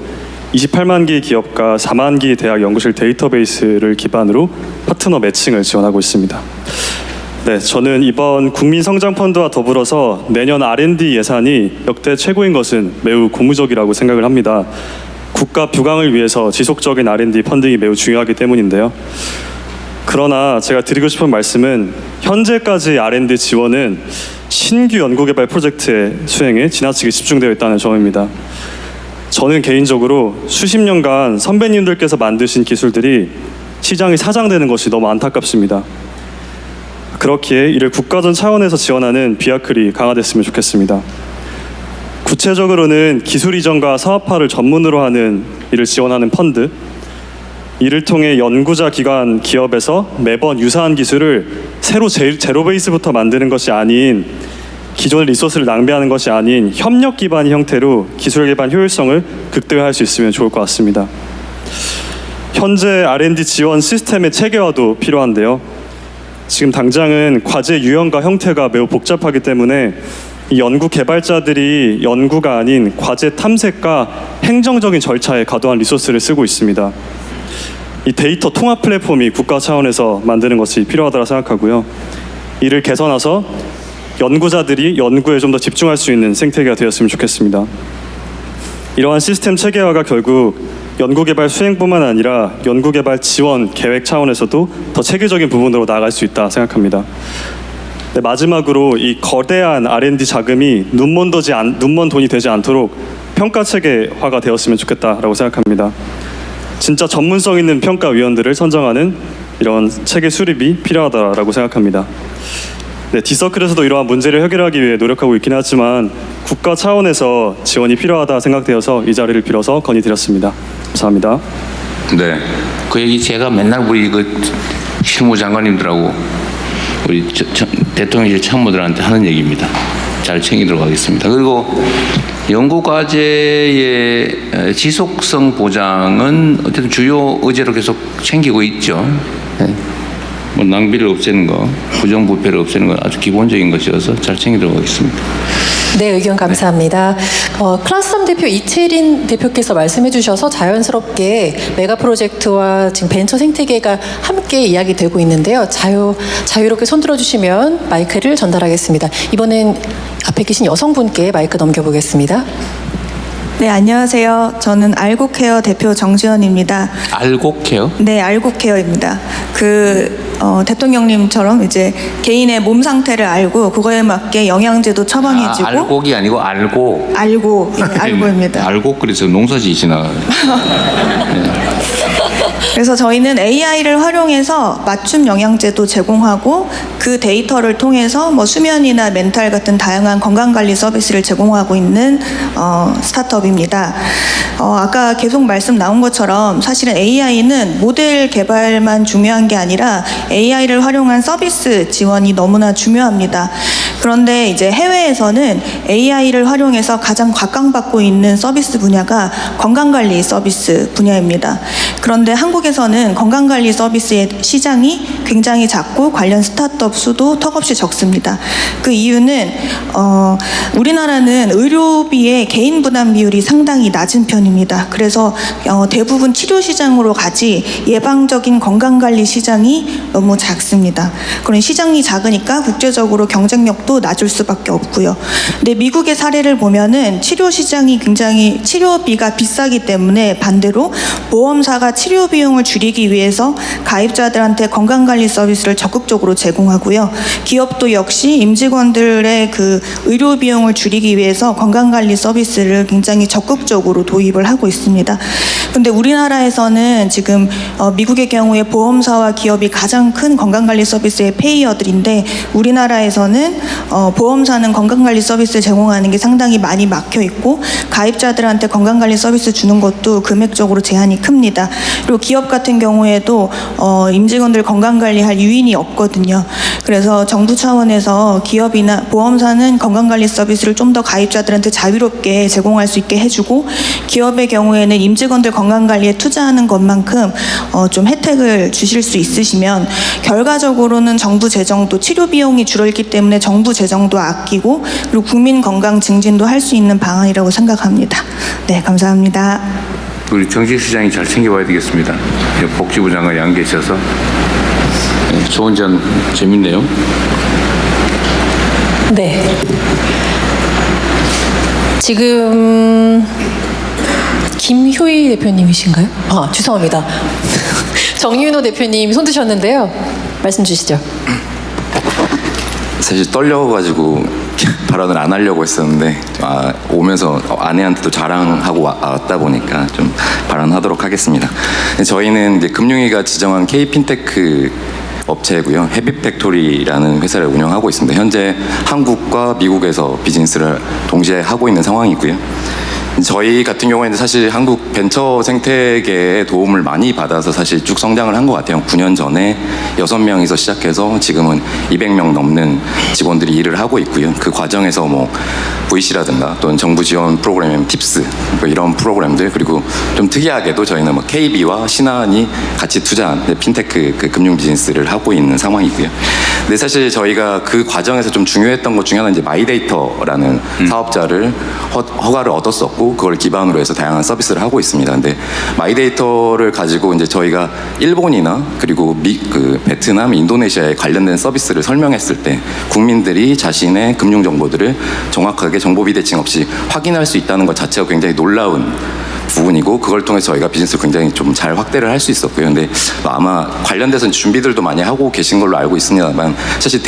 28만 개의 기업과 4만 개의 대학, 연구실 데이터베이스를 기반으로 파트너 매칭을 지원하고 있습니다. 네, 저는 이번 국민성장펀드와 더불어서 내년 R&D 예산이 역대 최고인 것은 매우 고무적이라고 생각을 합니다. 국가 부강을 위해서 지속적인 R&D 펀딩이 매우 중요하기 때문인데요. 그러나 제가 드리고 싶은 말씀은 현재까지 R&D 지원은 신규 연구개발 프로젝트의 수행에 지나치게 집중되어 있다는 점입니다. 저는 개인적으로 수십 년간 선배님들께서 만드신 기술들이 시장에 사장되는 것이 너무 안타깝습니다. 그렇기에 이를 국가전 차원에서 지원하는 비아클이 강화됐으면 좋겠습니다. 구체적으로는 기술 이전과 사업화를 전문으로 하는 이를 지원하는 펀드, 이를 통해 연구자 기관 기업에서 매번 유사한 기술을 새로 제로 베이스부터 만드는 것이 아닌, 기존의 리소스를 낭비하는 것이 아닌 협력 기반의 형태로 기술 개발 효율성을 극대화할 수 있으면 좋을 것 같습니다. 현재 R&D 지원 시스템의 체계화도 필요한데요. 지금 당장은 과제 유형과 형태가 매우 복잡하기 때문에 이 연구 개발자들이 연구가 아닌 과제 탐색과 행정적인 절차에 과도한 리소스를 쓰고 있습니다. 이 데이터 통합 플랫폼이 국가 차원에서 만드는 것이 필요하다고 생각하고요. 이를 개선해서 연구자들이 연구에 좀 더 집중할 수 있는 생태계가 되었으면 좋겠습니다. 이러한 시스템 체계화가 결국 연구개발 수행뿐만 아니라 연구개발 지원 계획 차원에서도 더 체계적인 부분으로 나아갈 수 있다 생각합니다. 네, 마지막으로 이 거대한 R&D 자금이 눈먼 돈이 되지 않도록 평가 체계화가 되었으면 좋겠다라고 생각합니다. 진짜 전문성 있는 평가위원들을 선정하는 이런 체계 수립이 필요하다라고 생각합니다. 네, 디서클에서도 이러한 문제를 해결하기 위해 노력하고 있긴 하지만 국가 차원에서 지원이 필요하다 생각되어서 이 자리를 빌어서 건의드렸습니다. 감사합니다. 네, 그 얘기 제가 맨날 우리 그 실무장관님들하고 우리 대통령실 참모들한테 하는 얘기입니다. 잘 챙기도록 하겠습니다. 그리고 연구과제의 지속성 보장은 어쨌든 주요 의제로 계속 챙기고 있죠. 네. 뭐 낭비를 없애는 거, 부정부패를 없애는 건 아주 기본적인 것이어서 잘 챙기도록 하겠습니다. 네, 의견 감사합니다. 클라스썸 대표 이채린 대표께서 말씀해 주셔서 자연스럽게 메가 프로젝트와 지금 벤처 생태계가 함께 이야기되고 있는데요. 자유롭게 손들어 주시면 마이크를 전달하겠습니다. 이번엔 앞에 계신 여성분께 마이크 넘겨보겠습니다. 네, 안녕하세요. 저는 알곡케어 대표 정지연입니다. 알곡케어? 네, 알곡케어입니다. 대통령님처럼 이제 개인의 몸 상태를 알고 그거에 맞게 영양제도 처방해주고. 알곡이 아니고 알고. 알고, 네, 알고입니다. 알곡 그래서 농사지시나. 네. 그래서 저희는 AI를 활용해서 맞춤 영양제도 제공하고 그 데이터를 통해서 뭐 수면이나 멘탈 같은 다양한 건강관리 서비스를 제공하고 있는 스타트업입니다. 아까 계속 말씀 나온 것처럼 사실은 AI는 모델 개발만 중요한 게 아니라 AI를 활용한 서비스 지원이 너무나 중요합니다. 그런데 이제 해외에서는 AI를 활용해서 가장 각광받고 있는 서비스 분야가 건강관리 서비스 분야입니다. 그런데 한국에서는 건강관리 서비스의 시장이 굉장히 작고 관련 스타트업 수도 턱없이 적습니다. 그 이유는 우리나라는 의료비의 개인 부담 비율이 상당히 낮은 편입니다. 그래서 대부분 치료 시장으로 가지 예방적인 건강관리 시장이 너무 작습니다. 그런 시장이 작으니까 국제적으로 경쟁력도 낮을 수밖에 없고요. 근데 미국의 사례를 보면은 치료 시장이 굉장히 치료비가 비싸기 때문에 반대로 보험사가 치료 비용을 줄이기 위해서 가입자들한테 건강관리 서비스를 적극적으로 제공하고요. 기업도 역시 임직원들의 그 의료 비용을 줄이기 위해서 건강관리 서비스를 굉장히 적극적으로 도입을 하고 있습니다. 근데 우리나라에서는 지금 미국의 경우에 보험사와 기업이 가장 큰 건강관리 서비스의 페이어들인데 우리나라에서는 보험사는 건강관리 서비스 제공하는 게 상당히 많이 막혀 있고 가입자들한테 건강관리 서비스 주는 것도 금액적으로 제한이 큽니다. 그리고 기업 같은 경우에도 임직원들 건강관리할 유인이 없거든요. 그래서 정부 차원에서 기업이나 보험사는 건강관리 서비스를 좀 더 가입자들한테 자유롭게 제공할 수 있게 해주고 기업의 경우에는 임직원들 건강관리에 투자하는 것만큼 좀 혜택을 주실 수 있으시면 결과적으로는 정부 재정도 치료 비용이 줄어들기 때문에 정부 재정도 아끼고 그리고 국민 건강 증진도 할 수 있는 방안이라고 생각합니다. 네, 감사합니다. 우리 정식 시장이 잘 챙겨봐야 되겠습니다. 복지부 장관이 안 계셔서. 네, 좋은 점 재밌네요. 네. 지금 김효희 대표님이신가요? 아, 죄송합니다. 정윤호 대표님 손 드셨는데요. 말씀 주시죠. 사실 떨려가지고 발언을 안 하려고 했었는데 오면서 아내한테도 자랑하고 왔다 보니까 좀 발언하도록 하겠습니다. 저희는 이제 금융위가 지정한 K-핀테크 업체고요. 헤비팩토리라는 회사를 운영하고 있습니다. 현재 한국과 미국에서 비즈니스를 동시에 하고 있는 상황이고요. 저희 같은 경우에는 사실 한국 벤처 생태계의 도움을 많이 받아서 사실 쭉 성장을 한 것 같아요. 9년 전에 6명에서 시작해서 지금은 200명 넘는 직원들이 일을 하고 있고요. 그 과정에서 뭐 VC라든가 또는 정부 지원 프로그램 팁스 뭐 이런 프로그램들 그리고 좀 특이하게도 저희는 뭐 KB와 신한이 같이 투자한 핀테크 그 금융 비즈니스를 하고 있는 상황이고요. 근데 사실 저희가 그 과정에서 좀 중요했던 것 중에 하나는 이제 마이데이터라는 사업자를 허가를 얻었었고 그걸 기반으로 해서 다양한 서비스를 하고 있습니다. 근데 마이데이터를 가지고 이제 저희가 일본이나 그리고 베트남, 인도네시아에 관련된 서비스를 설명했을 때 국민들이 자신의 금융 정보들을 정확하게 정보 비대칭 없이 확인할 수 있다는 것 자체가 굉장히 놀라운 부분이고 그걸 통해 저희가 비즈니스를 굉장히 좀 잘 확대를 할 수 있었고요. 근데 아마 관련돼서 준비들도 많이 하고 계신 걸로 알고 있습니다만 사실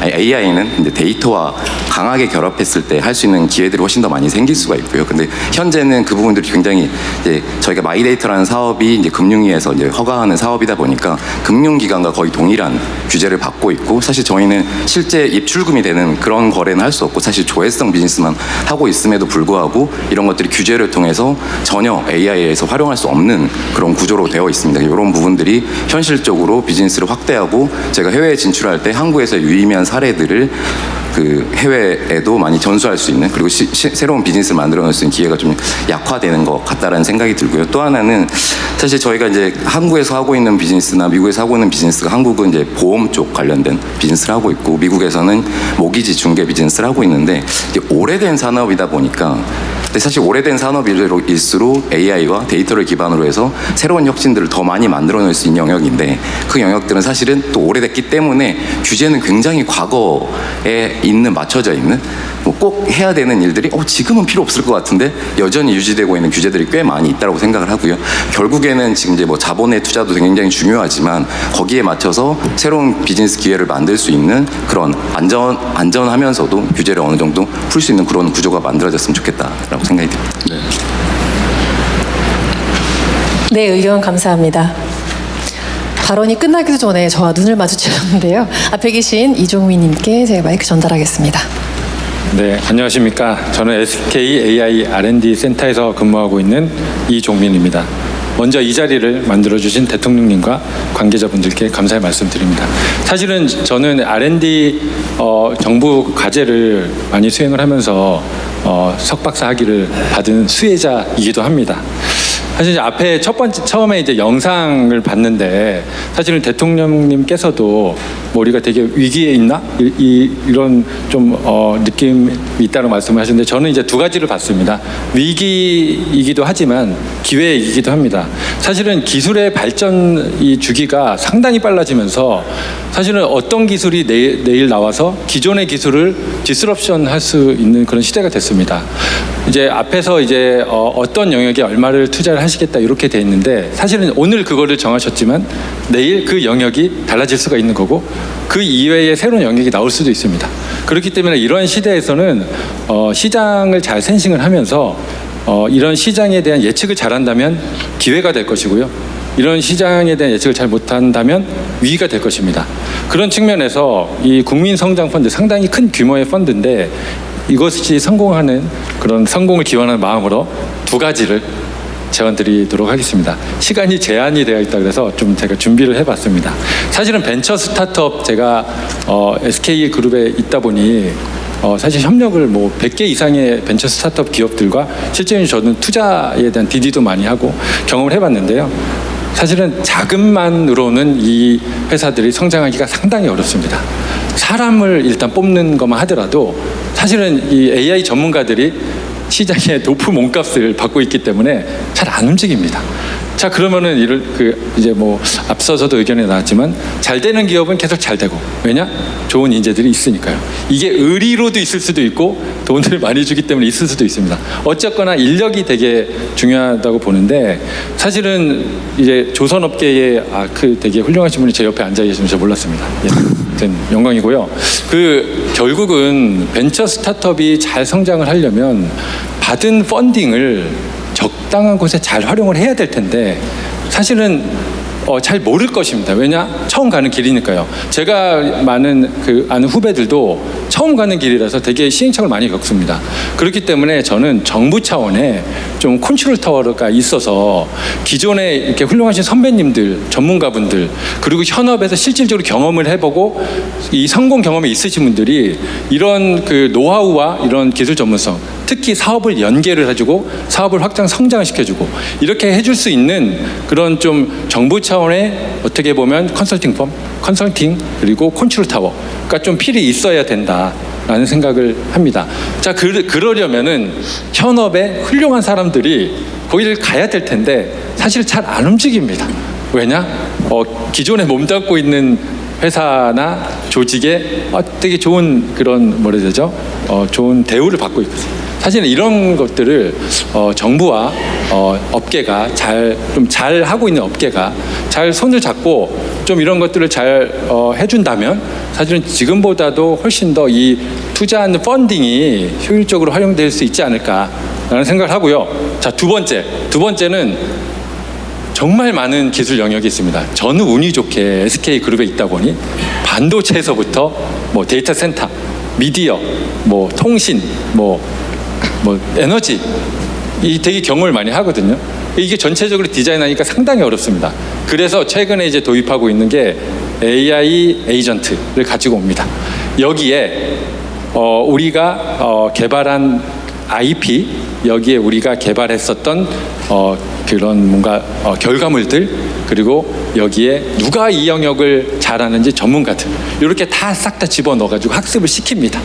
AI는 이제 데이터와 강하게 결합했을 때 할 수 있는 기회들이 훨씬 더 많이 생길 수가 있고요. 근데 현재는 그 부분들이 굉장히 이제 저희가 마이데이터라는 사업이 이제 금융위에서 이제 허가하는 사업이다 보니까 금융기관과 거의 동일한 규제를 받고 있고 사실 저희는 실제 입출금이 되는 그런 거래는 할 수 없고 사실 조회성 비즈니스만 하고 있음에도 불구하고 이런 것들이 규제를 통해서 전혀 AI에서 활용할 수 없는 그런 구조로 되어 있습니다. 이런 부분들이 현실적으로 비즈니스를 확대하고 제가 해외에 진출할 때 한국에서 유의미한 사례들을 그 해외에도 많이 전수할 수 있는 그리고 새로운 비즈니스를 만들어낼 수 있는 기회가 좀 약화되는 것 같다라는 생각이 들고요. 또 하나는 사실 저희가 이제 한국에서 하고 있는 비즈니스나 미국에서 하고 있는 비즈니스가 한국은 이제 보험 쪽 관련된 비즈니스를 하고 있고 미국에서는 모기지 중개 비즈니스를 하고 있는데 이제 오래된 산업이다 보니까 근데 사실 오래된 산업일수록 AI와 데이터를 기반으로 해서 새로운 혁신들을 더 많이 만들어낼 수 있는 영역인데 그 영역들은 사실은 또 오래됐기 때문에 규제는 굉장히 과거에 맞춰져 있는 뭐 꼭 해야 되는 일들이 지금은 필요 없을 것 같은데 여전히 유지되고 있는 규제들이 꽤 많이 있다고 생각을 하고요. 결국에는 지금 이제 뭐 자본의 투자도 굉장히 중요하지만 거기에 맞춰서 새로운 비즈니스 기회를 만들 수 있는 그런 안전하면서도 규제를 어느 정도 풀 수 있는 그런 구조가 만들어졌으면 좋겠다라고 생각이 듭니다. 네, 의견 감사합니다. 발언이 끝나기도 전에 저와 눈을 마주쳤는데요. 앞에 계신 이종민님께 제가 마이크 전달하겠습니다. 네, 안녕하십니까. 저는 SK AI R&D 센터에서 근무하고 있는 이종민입니다. 먼저 이 자리를 만들어주신 대통령님과 관계자분들께 감사의 말씀드립니다. 사실은 저는 R&D 정부 과제를 많이 수행을 하면서 석박사 학위를 받은 수혜자이기도 합니다. 사실 앞에 처음에 이제 영상을 봤는데 사실은 대통령님께서도 뭐 우리가 되게 위기에 있나 이런 좀 느낌이 있다고 말씀을 하셨는데 저는 이제 두 가지를 봤습니다. 위기이기도 하지만 기회이기도 합니다. 사실은 기술의 발전 이 주기가 상당히 빨라지면서 사실은 어떤 기술이 내일 나와서 기존의 기술을 디스럽션 할 수 있는 그런 시대가 됐습니다. 이제 앞에서 이제 어떤 영역에 얼마를 투자를 하시겠다 이렇게 돼 있는데 사실은 오늘 그거를 정하셨지만 내일 그 영역이 달라질 수가 있는 거고 그 이외에 새로운 영역이 나올 수도 있습니다. 그렇기 때문에 이러한 시대에서는 시장을 잘 센싱을 하면서 이런 시장에 대한 예측을 잘한다면 기회가 될 것이고요. 이런 시장에 대한 예측을 잘 못한다면 위기가 될 것입니다. 그런 측면에서 이 국민성장펀드 상당히 큰 규모의 펀드인데 이것이 성공하는 그런 성공을 기원하는 마음으로 두 가지를 제안드리도록 하겠습니다. 시간이 제한이 되어 있다 그래서 좀 제가 준비를 해봤습니다. 사실은 벤처 스타트업 제가 SK 그룹에 있다 보니 사실 협력을 뭐 100개 이상의 벤처 스타트업 기업들과 실제로 저는 투자에 대한 DD도 많이 하고 경험을 해봤는데요. 사실은 자금만으로는 이 회사들이 성장하기가 상당히 어렵습니다. 사람을 일단 뽑는 것만 하더라도 사실은 이 AI 전문가들이 시장에 높은 몸값을 받고 있기 때문에 잘 안 움직입니다. 자, 그러면은 이제 뭐 앞서서도 의견이 나왔지만 잘 되는 기업은 계속 잘 되고, 왜냐? 좋은 인재들이 있으니까요. 이게 의리로도 있을 수도 있고 돈을 많이 주기 때문에 있을 수도 있습니다. 어쨌거나 인력이 되게 중요하다고 보는데, 사실은 이제 조선업계에 되게 훌륭하신 분이 제 옆에 앉아 계시면 제가 몰랐습니다. 예. 영광이고요. 결국은 벤처 스타트업이 잘 성장을 하려면 받은 펀딩을 적당한 곳에 잘 활용을 해야 될 텐데 사실은 잘 모를 것입니다. 왜냐? 처음 가는 길이니까요. 제가 많은 아는 후배들도 처음 가는 길이라서 되게 시행착오를 많이 겪습니다. 그렇기 때문에 저는 정부 차원에 좀 컨트롤 타워가 있어서 기존에 이렇게 훌륭하신 선배님들, 전문가분들, 그리고 현업에서 실질적으로 경험을 해보고 이 성공 경험이 있으신 분들이 이런 노하우와 이런 기술 전문성, 특히 사업을 연계를 해주고 사업을 확장 성장을 시켜주고 이렇게 해줄 수 있는 그런 좀 정부 차원의 어떻게 보면 컨설팅 그리고 컨트롤 타워가 좀 필히 있어야 된다라는 생각을 합니다. 자, 그러려면은 현업의 훌륭한 사람들이 거기를 가야 될 텐데 사실 잘 안 움직입니다. 왜냐? 기존에 몸담고 있는 회사나 조직에 되게 좋은 그런 좋은 대우를 받고 있거든요. 사실은 이런 것들을 정부와 업계가 잘 하고 있는 업계가 잘 손을 잡고 좀 이런 것들을 잘 해준다면 사실은 지금보다도 훨씬 더 이 투자하는 펀딩이 효율적으로 활용될 수 있지 않을까라는 생각을 하고요. 자, 두 번째는 정말 많은 기술 영역이 있습니다. 저는 운이 좋게 SK 그룹에 있다 보니 반도체에서부터 뭐 데이터 센터, 미디어, 뭐 통신, 뭐 에너지 되게 경험을 많이 하거든요. 이게 전체적으로 디자인하니까 상당히 어렵습니다. 그래서 최근에 이제 도입하고 있는 게 AI 에이전트를 가지고 옵니다. 여기에 우리가 개발한 IP, 여기에 우리가 개발했었던 그런 결과물들, 그리고 여기에 누가 이 영역을 잘하는지 전문가들 이렇게 다 싹 다 집어넣어가지고 학습을 시킵니다.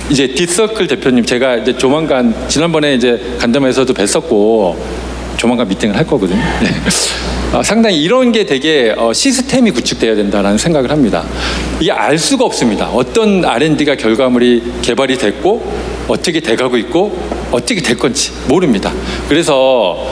이제 디서클 대표님, 제가 이제 조만간 지난번에 이제 간담회에서도 뵀었고 조만간 미팅을 할 거거든요. 네. 상당히 이런 게 되게 시스템이 구축돼야 된다라는 생각을 합니다. 이게 알 수가 없습니다. 어떤 R&D가 결과물이 개발이 됐고 어떻게 돼가고 있고 어떻게 될 건지 모릅니다. 그래서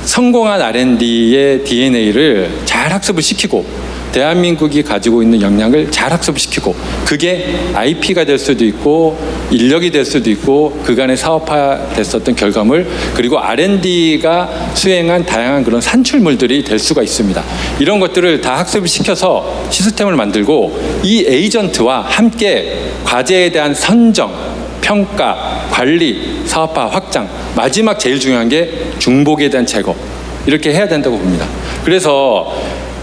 성공한 R&D의 DNA를 잘 학습을 시키고 대한민국이 가지고 있는 역량을 잘 학습시키고 그게 IP가 될 수도 있고 인력이 될 수도 있고 그간의 사업화됐었던 결과물, 그리고 R&D가 수행한 다양한 그런 산출물들이 될 수가 있습니다. 이런 것들을 다 학습을 시켜서 시스템을 만들고 이 에이전트와 함께 과제에 대한 선정, 평가, 관리, 사업화 확장, 마지막 제일 중요한 게 중복에 대한 제거, 이렇게 해야 된다고 봅니다. 그래서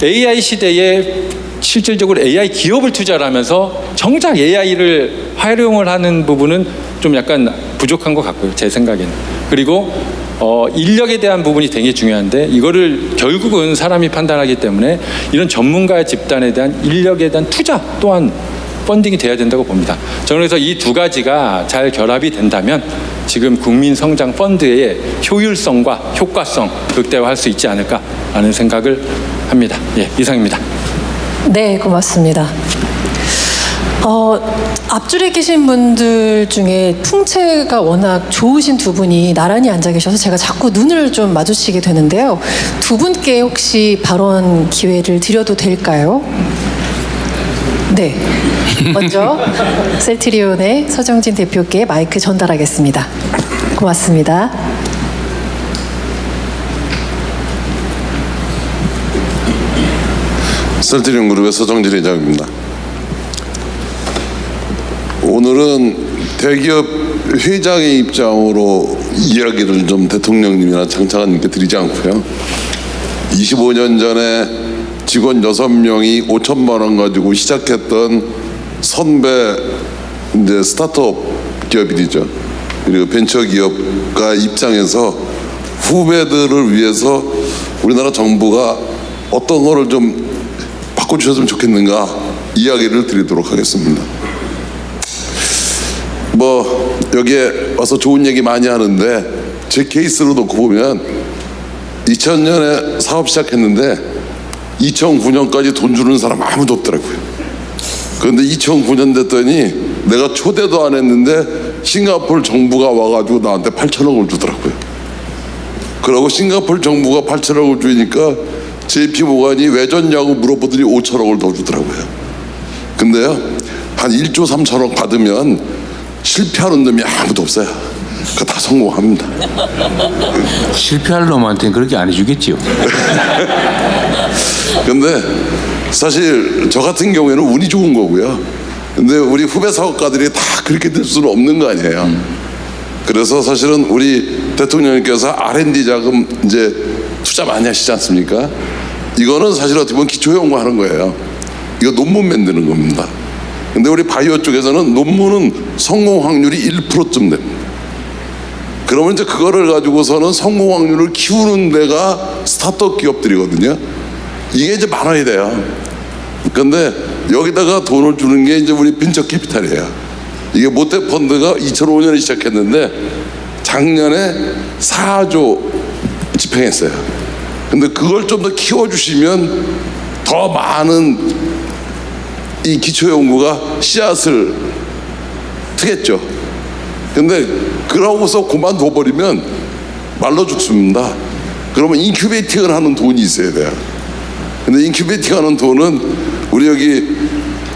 AI 시대에 실질적으로 AI 기업을 투자를 하면서 정작 AI를 활용을 하는 부분은 좀 약간 부족한 것 같고요, 제 생각에는. 그리고 인력에 대한 부분이 되게 중요한데 이거를 결국은 사람이 판단하기 때문에 이런 전문가 집단에 대한 인력에 대한 투자 또한 펀딩이 돼야 된다고 봅니다. 저는 그래서 이 두 가지가 잘 결합이 된다면 지금 국민성장 펀드의 효율성과 효과성 극대화할 수 있지 않을까라는 생각을 합니다. 예, 이상입니다. 네, 고맙습니다. 앞줄에 계신 분들 중에 풍채가 워낙 좋으신 두 분이 나란히 앉아 계셔서 제가 자꾸 눈을 좀 마주치게 되는데요. 두 분께 혹시 발언 기회를 드려도 될까요? 네. 먼저 셀트리온의 서정진 대표께 마이크 전달하겠습니다. 고맙습니다. 셀트리온그룹의 서정진 회장입니다. 오늘은 대기업 회장의 입장으로 이야기를 좀 대통령님이나 장차관님께 드리지 않고요. 25년 전에 직원 6명이 5천만 원 가지고 시작했던 선배 이제 스타트업 기업이죠. 그리고 벤처기업가 입장에서 후배들을 위해서 우리나라 정부가 어떤 거를 좀 바꿔주셨으면 좋겠는가 이야기를 드리도록 하겠습니다. 뭐 여기에 와서 좋은 얘기 많이 하는데 제 케이스로 놓고 보면 2000년에 사업 시작했는데 2009년까지 돈 주는 사람 아무도 없더라고요. 그런데 2009년 됐더니 내가 초대도 안 했는데 싱가포르 정부가 와가지고 나한테 8천억을 주더라고요. 그러고 싱가포르 정부가 8천억을 주니까 JP모간이 왜 줬냐고 물어보더니 5천억을 더 주더라고요. 근데요, 한 1조 3천억 받으면 실패하는 놈이 아무도 없어요. 그거 다 성공합니다. 실패할 놈한테는 그렇게 안 해주겠지요. 근데 사실 저 같은 경우에는 운이 좋은 거고요. 근데 우리 후배 사업가들이 다 그렇게 될 수는 없는 거 아니에요. 그래서 사실은 우리 대통령님께서 R&D 자금 이제 투자 많이 하시지 않습니까? 이거는 사실 어떻게 보면 기초연구 하는 거예요. 이거 논문 만드는 겁니다. 근데 우리 바이오 쪽에서는 논문은 성공 확률이 1%쯤 됩니다. 그러면 이제 그거를 가지고서는 성공 확률을 키우는 데가 스타트업 기업들이거든요. 이게 이제 많아야 돼요. 근데 여기다가 돈을 주는 게 이제 우리 벤처 캐피탈이에요. 이게 모태 펀드가 2005년에 시작했는데 작년에 4조 집행했어요. 근데 그걸 좀 더 키워주시면 더 많은 이 기초연구가 씨앗을 트겠죠. 근데 그러고서 그만둬버리면 말로 죽습니다. 그러면 인큐베이팅을 하는 돈이 있어야 돼요. 근데 인큐베이팅 하는 돈은 우리 여기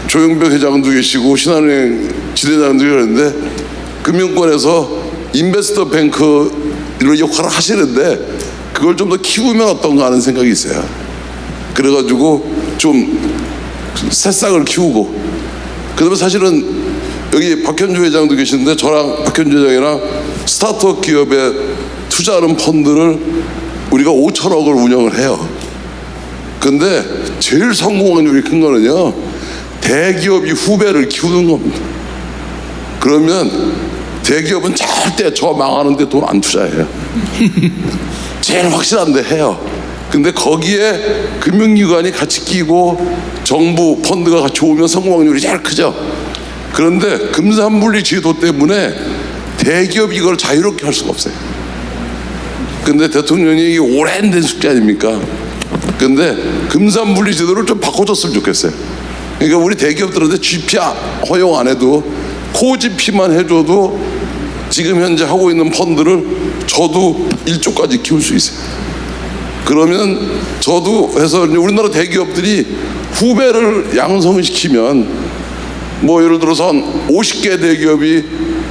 조영벽 회장도 계시고 신한은행 지대장도 계시는데 금융권에서 인베스터 뱅크를 역할을 하시는데 그걸 좀 더 키우면 어떤가 하는 생각이 있어요. 그래가지고 좀 새싹을 키우고, 그다음에 사실은 여기 박현주 회장도 계시는데 저랑 박현주 회장이랑 스타트업 기업에 투자하는 펀드를 우리가 5천억을 운영을 해요. 근데 제일 성공 확률이 큰 거는요, 대기업이 후배를 키우는 겁니다. 그러면 대기업은 절대 저 망하는데 돈 안 투자해요. 제일 확실한데 해요. 근데 거기에 금융기관이 같이 끼고 정부 펀드가 같이 오면 성공 확률이 제일 크죠. 그런데 금산분리 제도 때문에 대기업이 이걸 자유롭게 할 수가 없어요. 근데 대통령이 이게 오랜 숙제 아닙니까? 근데 금산분리 제도를 좀 바꿔줬으면 좋겠어요. 그러니까 우리 대기업들한테 GP 허용 안 해도 코-GP만 해줘도 지금 현재 하고 있는 펀드를 저도 1조까지 키울 수 있어요. 그러면 저도 해서 우리나라 대기업들이 후배를 양성시키면 뭐 예를 들어서 한 50개 대기업이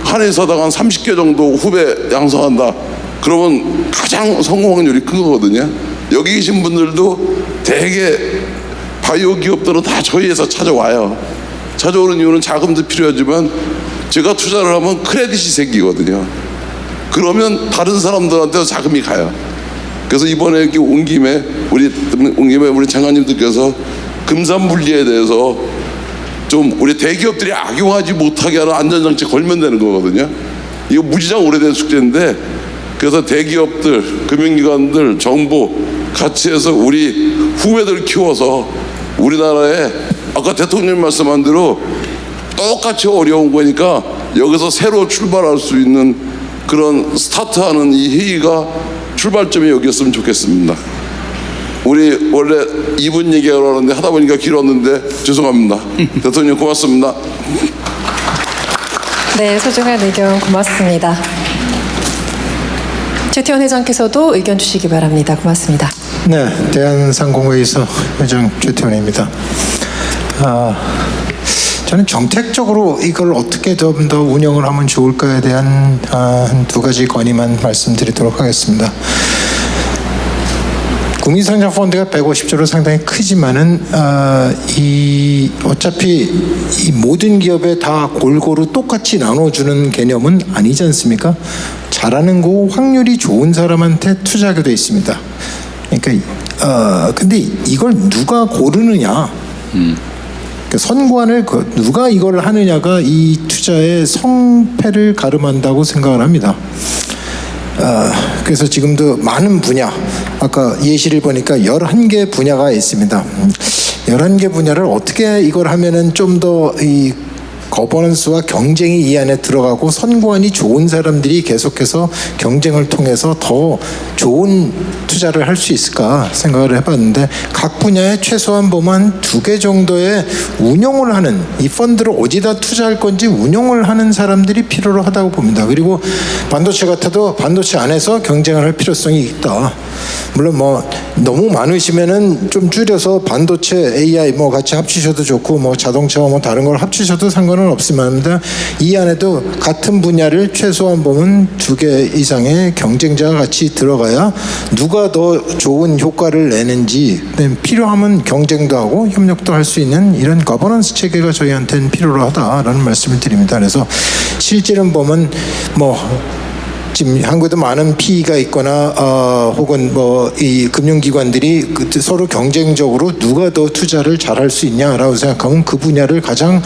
한 회사당 한 30개 정도 후배 양성한다. 그러면 가장 성공 확률이 큰 거거든요. 여기 계신 분들도 되게 바이오 기업들은 다 저희 회사 찾아와요. 찾아오는 이유는 자금도 필요하지만 제가 투자를 하면 크레딧이 생기거든요. 그러면 다른 사람들한테도 자금이 가요. 그래서 이번에 여기 온 김에 우리 장관님들께서 금산분리에 대해서 좀 우리 대기업들이 악용하지 못하게 하는 안전장치 걸면 되는 거거든요. 이거 무지장 오래된 숙제인데, 그래서 대기업들, 금융기관들, 정부 같이 해서 우리 후배들 키워서 우리나라에 아까 대통령 말씀한 대로 똑같이 어려운 거니까 여기서 새로 출발할 수 있는 그런 스타트하는 이 회의가 출발점이 여기였으면 좋겠습니다. 우리 원래 2분 얘기하려고 하는데 하다 보니까 길었는데 죄송합니다. 대통령 고맙습니다. 네, 소중한 의견 고맙습니다. 최태원 회장께서도 의견 주시기 바랍니다. 고맙습니다. 네, 대한상공회의소 회장 최태원입니다. 저는 정책적으로 이걸 어떻게 좀 더 운영을 하면 좋을까에 대한 한 두 가지 건의만 말씀드리도록 하겠습니다. 국민성장 펀드가 150조로 상당히 크지만은 어차피 이 모든 기업에 다 골고루 똑같이 나눠주는 개념은 아니지 않습니까? 잘하는 거 확률이 좋은 사람한테 투자하게 돼 있습니다. 그러니까 근데 이걸 누가 고르느냐? 그러니까 선관을 누가 이걸 하느냐가 이 투자의 성패를 가름한다고 생각을 합니다. 그래서 지금도 많은 분야, 아까 예시를 보니까 11개 분야가 있습니다. 11개 분야를 어떻게 이걸 하면은 좀 더 이 거버넌스와 경쟁이 이 안에 들어가고 선관이 좋은 사람들이 계속해서 경쟁을 통해서 더 좋은 투자를 할 수 있을까 생각을 해봤는데, 각 분야에 최소한 보면 2개 정도의 운용을 하는, 이 펀드를 어디다 투자할 건지 운용을 하는 사람들이 필요로 하다고 봅니다. 그리고 반도체 같아도 반도체 안에서 경쟁을 할 필요성이 있다. 물론 뭐 너무 많으시면은 좀 줄여서 반도체, AI 뭐 같이 합치셔도 좋고, 뭐 자동차 뭐 다른 걸 합치셔도 상관은 없습니다. 이 안에도 같은 분야를 최소한 보면 2개 이상의 경쟁자가 같이 들어가야 누가 더 좋은 효과를 내는지, 필요하면 경쟁도 하고 협력도 할 수 있는 이런 거버넌스 체계가 저희한테는 필요로 하다라는 말씀을 드립니다. 그래서 실제로 보면 뭐 지금 한국에도 많은 PE가 있거나 혹은 뭐 이 금융기관들이 서로 경쟁적으로 누가 더 투자를 잘할 수 있냐라고 생각하면 그 분야를 가장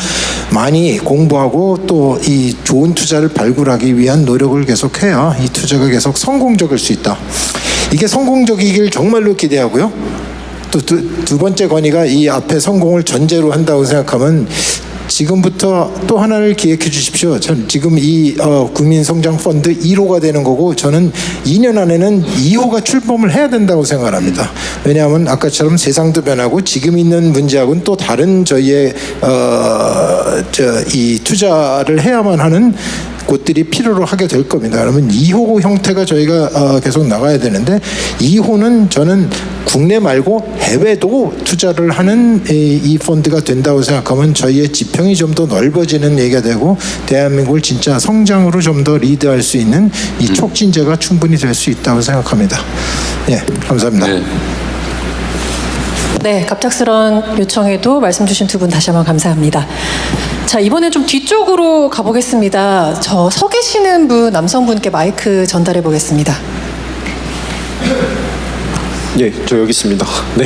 많이 공부하고 또 이 좋은 투자를 발굴하기 위한 노력을 계속해야 이 투자가 계속 성공적일 수 있다. 이게 성공적이길 정말로 기대하고요. 또 두 번째 건의가 이 앞에 성공을 전제로 한다고 생각하면 지금부터 또 하나를 기획해 주십시오. 전 지금 이 국민성장펀드 1호가 되는 거고, 저는 2년 안에는 2호가 출범을 해야 된다고 생각을 합니다. 왜냐하면 아까처럼 세상도 변하고 지금 있는 문제하고는 또 다른 저희의 이 투자를 해야만 하는 곳들이 필요로 하게 될 겁니다. 그러면 2호 형태가 저희가 계속 나가야 되는데, 2호는 저는 국내 말고 해외도 투자를 하는 이 펀드가 된다고 생각하면 저희의 지평이 좀 더 넓어지는 얘기가 되고, 대한민국을 진짜 성장으로 좀 더 리드할 수 있는 이 촉진제가 충분히 될 수 있다고 생각합니다. 예, 감사합니다. 네, 갑작스러운 요청에도 말씀 주신 두 분 다시 한번 감사합니다. 자, 이번엔 좀 뒤쪽으로 가보겠습니다. 저 서 계시는 분, 남성분께 마이크 전달해 보겠습니다. 예, 저 여기 있습니다. 네,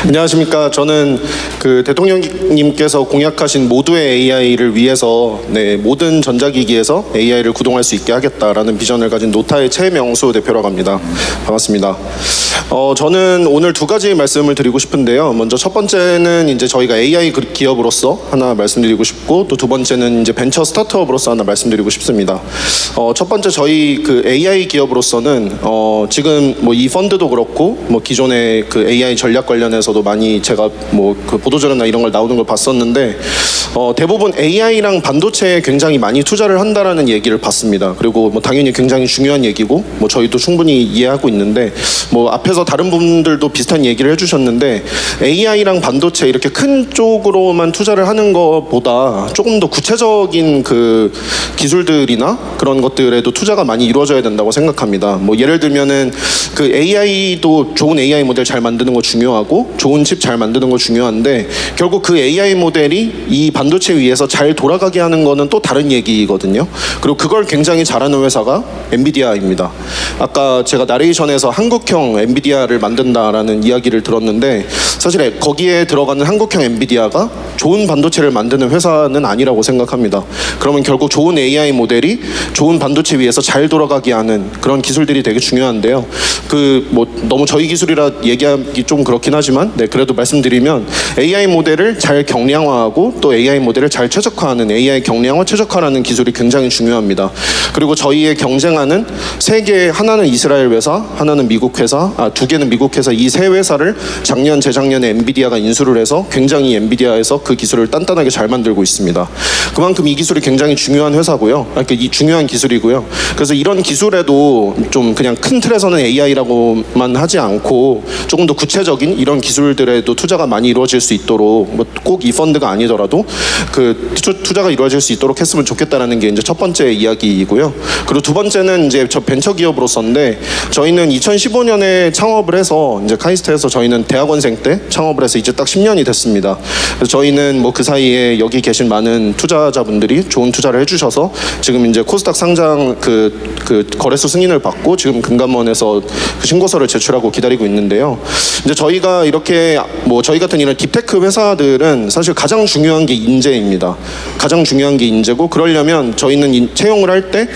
안녕하십니까. 저는 그 대통령님께서 공약하신 모두의 AI를 위해서 모든 전자기기에서 AI를 구동할 수 있게 하겠다라는 비전을 가진 노타의 최명수 대표라고 합니다. 반갑습니다. 저는 오늘 2가지 말씀을 드리고 싶은데요. 먼저 첫 번째는 이제 저희가 AI 기업으로서 하나 말씀드리고 싶고, 또 두 번째는 이제 벤처 스타트업으로서 하나 말씀드리고 싶습니다. 첫 번째, 저희 그 AI 기업으로서는 지금 뭐 이 펀드도 그렇고 뭐 기존의 그 AI 전략 관련해서도 많이 제가 뭐 그 보도자료나 이런 걸 나오는 걸 봤었는데, 대부분 AI랑 반도체에 굉장히 많이 투자를 한다라는 얘기를 봤습니다. 그리고 뭐 당연히 굉장히 중요한 얘기고 뭐 저희도 충분히 이해하고 있는데, 뭐 앞에서 다른 분들도 비슷한 얘기를 해주셨는데, AI랑 반도체 이렇게 큰 쪽으로만 투자를 하는 것보다 조금 더 구체적인 그 기술들이나 그런 것들에도 투자가 많이 이루어져야 된다고 생각합니다. 뭐 예를 들면은 그 AI도 좋은 AI 모델 잘 만드는 거 중요하고 좋은 칩 잘 만드는 거 중요한데, 결국 그 AI 모델이 이 반도체 위에서 잘 돌아가게 하는 거는 또 다른 얘기거든요. 그리고 그걸 굉장히 잘하는 회사가 엔비디아입니다. 아까 제가 나레이션에서 한국형 엔비디아를 만든다라는 이야기를 들었는데, 사실 거기에 들어가는 한국형 엔비디아가 좋은 반도체를 만드는 회사는 아니라고 생각합니다. 그러면 결국 좋은 AI 모델이 좋은 반도체 위에서 잘 돌아가게 하는 그런 기술들이 되게 중요한데요. 그 뭐 너무 저희 기술이라 얘기하기 좀 그렇긴 하지만, 그래도 말씀드리면 AI 모델을 잘 경량화하고 또 AI 모델을 잘 최적화하는 AI 경량화 최적화라는 기술이 굉장히 중요합니다. 그리고 저희의 경쟁하는 3개, 하나는 이스라엘 회사, 하나는 미국 회사, 2개는 미국 회사, 이 3회사를 작년, 재작년에 엔비디아가 인수를 해서 굉장히 엔비디아에서 그 기술을 단단하게 잘 만들고 있습니다. 그만큼 이 기술이 굉장히 중요한 회사고요. 그러니까 이 중요한 기술이고요. 그래서 이런 기술에도 좀 그냥 큰 틀에서는 AI라고만 하지 않고 조금 더 구체적인 이런 기술들에도 투자가 많이 이루어질 수 있도록, 뭐 꼭 이 펀드가 아니더라도 그 투자가 이루어질 수 있도록 했으면 좋겠다라는 게 이제 첫 번째 이야기이고요. 그리고 두 번째는 이제 저 벤처 기업으로서 부서인데 저희는 2015년에 창업을 해서 이제 카이스트에서 저희는 대학원생 때 창업을 해서 이제 딱 10년이 됐습니다. 그래서 저희는 뭐 그 사이에 여기 계신 많은 투자자분들이 좋은 투자를 해주셔서 지금 이제 코스닥 상장 그 거래소 승인을 받고 지금 금감원에서 그 신고서를 제출하고 기다리고 있는데요. 이제 저희가 이렇게 뭐 저희 같은 이런 딥테크 회사들은 사실 가장 중요한 게 인재입니다. 가장 중요한 게 인재고 그러려면 저희는 채용을 할 때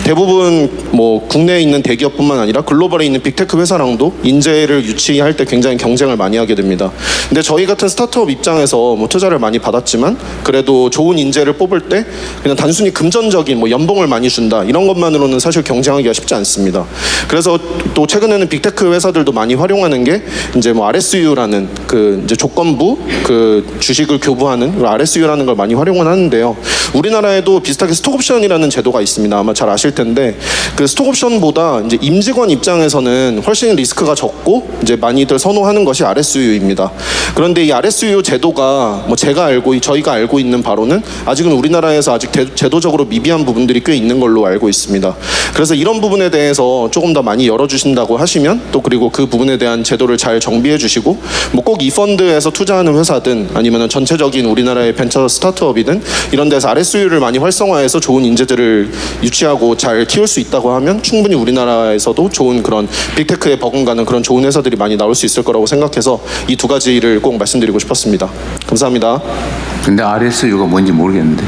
대부분 뭐 국내에 있는 대기업뿐만 아니라 글로벌에 있는 빅테크 회사랑도 인재를 유치할 때 굉장히 경쟁을 많이 하게 됩니다. 근데 저희 같은 스타트업 입장에서 뭐 투자를 많이 받았지만 그래도 좋은 인재를 뽑을 때 그냥 단순히 금전적인 뭐 연봉을 많이 준다 이런 것만으로는 사실 경쟁하기가 쉽지 않습니다. 그래서 또 최근에는 빅테크 회사들도 많이 활용하는 게 이제 뭐 RSU라는 그 이제 조건부 그 주식을 교부하는 RSU라는 걸 많이 활용을 하는데요. 우리나라에도 비슷하게 스톡옵션이라는 제도가 있습니다. 아마 잘 아실 텐데 그 스톡옵션보다 이제 임직원 입장에서는 훨씬 리스크가 적고 이제 많이들 선호하는 것이 RSU입니다. 그런데 이 RSU 제도가 뭐 저희가 알고 있는 바로는 아직은 우리나라에서 아직 제도적으로 미비한 부분들이 꽤 있는 걸로 알고 있습니다. 그래서 이런 부분에 대해서 조금 더 많이 열어주신다고 하시면 또 그리고 그 부분에 대한 제도를 잘 정비해 주시고 뭐 꼭 이 펀드에서 투자하는 회사든 아니면 전체적인 우리나라의 벤처 스타트업이든 이런 데서 RSU를 많이 활성화해서 좋은 인재들을 유치하고 잘 키울 수 있다고 하면 충분히 우리나라에서도 좋은 그런 빅테크에 버금가는 그런 좋은 회사들이 많이 나올 수 있을 거라고 생각해서 이 두 가지를 꼭 말씀드리고 싶었습니다. 감사합니다. 근데 RSU가 뭔지 모르겠는데.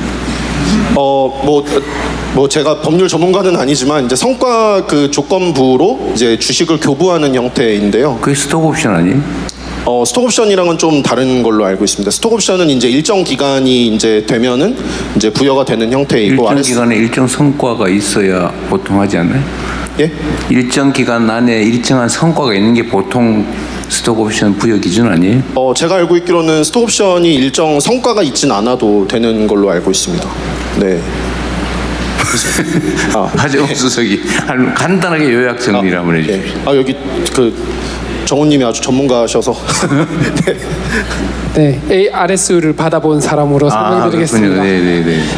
뭐 제가 법률 전문가는 아니지만 이제 성과 그 조건부로 이제 주식을 교부하는 형태인데요. 그게 스톡옵션 아니에요? 스톡옵션이랑은 좀 다른 걸로 알고 있습니다. 스톡옵션은 이제 일정 기간이 이제 되면은 이제 부여가 되는 형태이고 일정 기간에 일정 성과가 있어야 보통 하지 않나요? 예? 일정 기간 안에 일정한 성과가 있는 게 보통 스톡옵션 부여 기준 아니에요? 제가 알고 있기로는 스톡옵션이 일정 성과가 있진 않아도 되는 걸로 알고 있습니다. 네. 하재홍 수석이 간단하게 요약 정리를 한번 해주십시오. 여기 그 정우님이 아주 전문가셔서. 네, ARSU를 받아본 사람으로 설명드리겠습니다.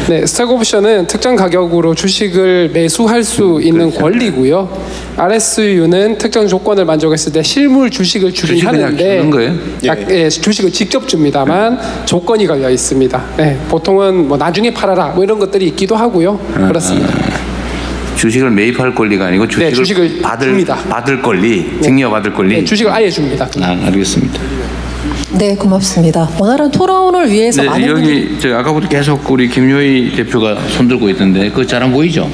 네, 스톡옵션은 특정 가격으로 주식을 매수할 수 있는 권리고요. RSU는 특정 조건을 만족했을 때 실물 주식을 주긴 하는데 주는 거예요? 예, 주식을 직접 줍니다만 조건이 걸려 있습니다. 네, 보통은 뭐 나중에 팔아라 뭐 이런 것들이 있기도 하고요. 그렇습니다. 주식을 매입할 권리가 아니고 주식을 받을 권리, 증여받을 권리. 네, 주식을 아예 줍니다. 알겠습니다. 네, 고맙습니다. 원활한 토론을 위해서 많은 분들이 여기 아까부터 계속 우리 김효희 대표가 손들고 있던데 그거 잘 안 보이죠?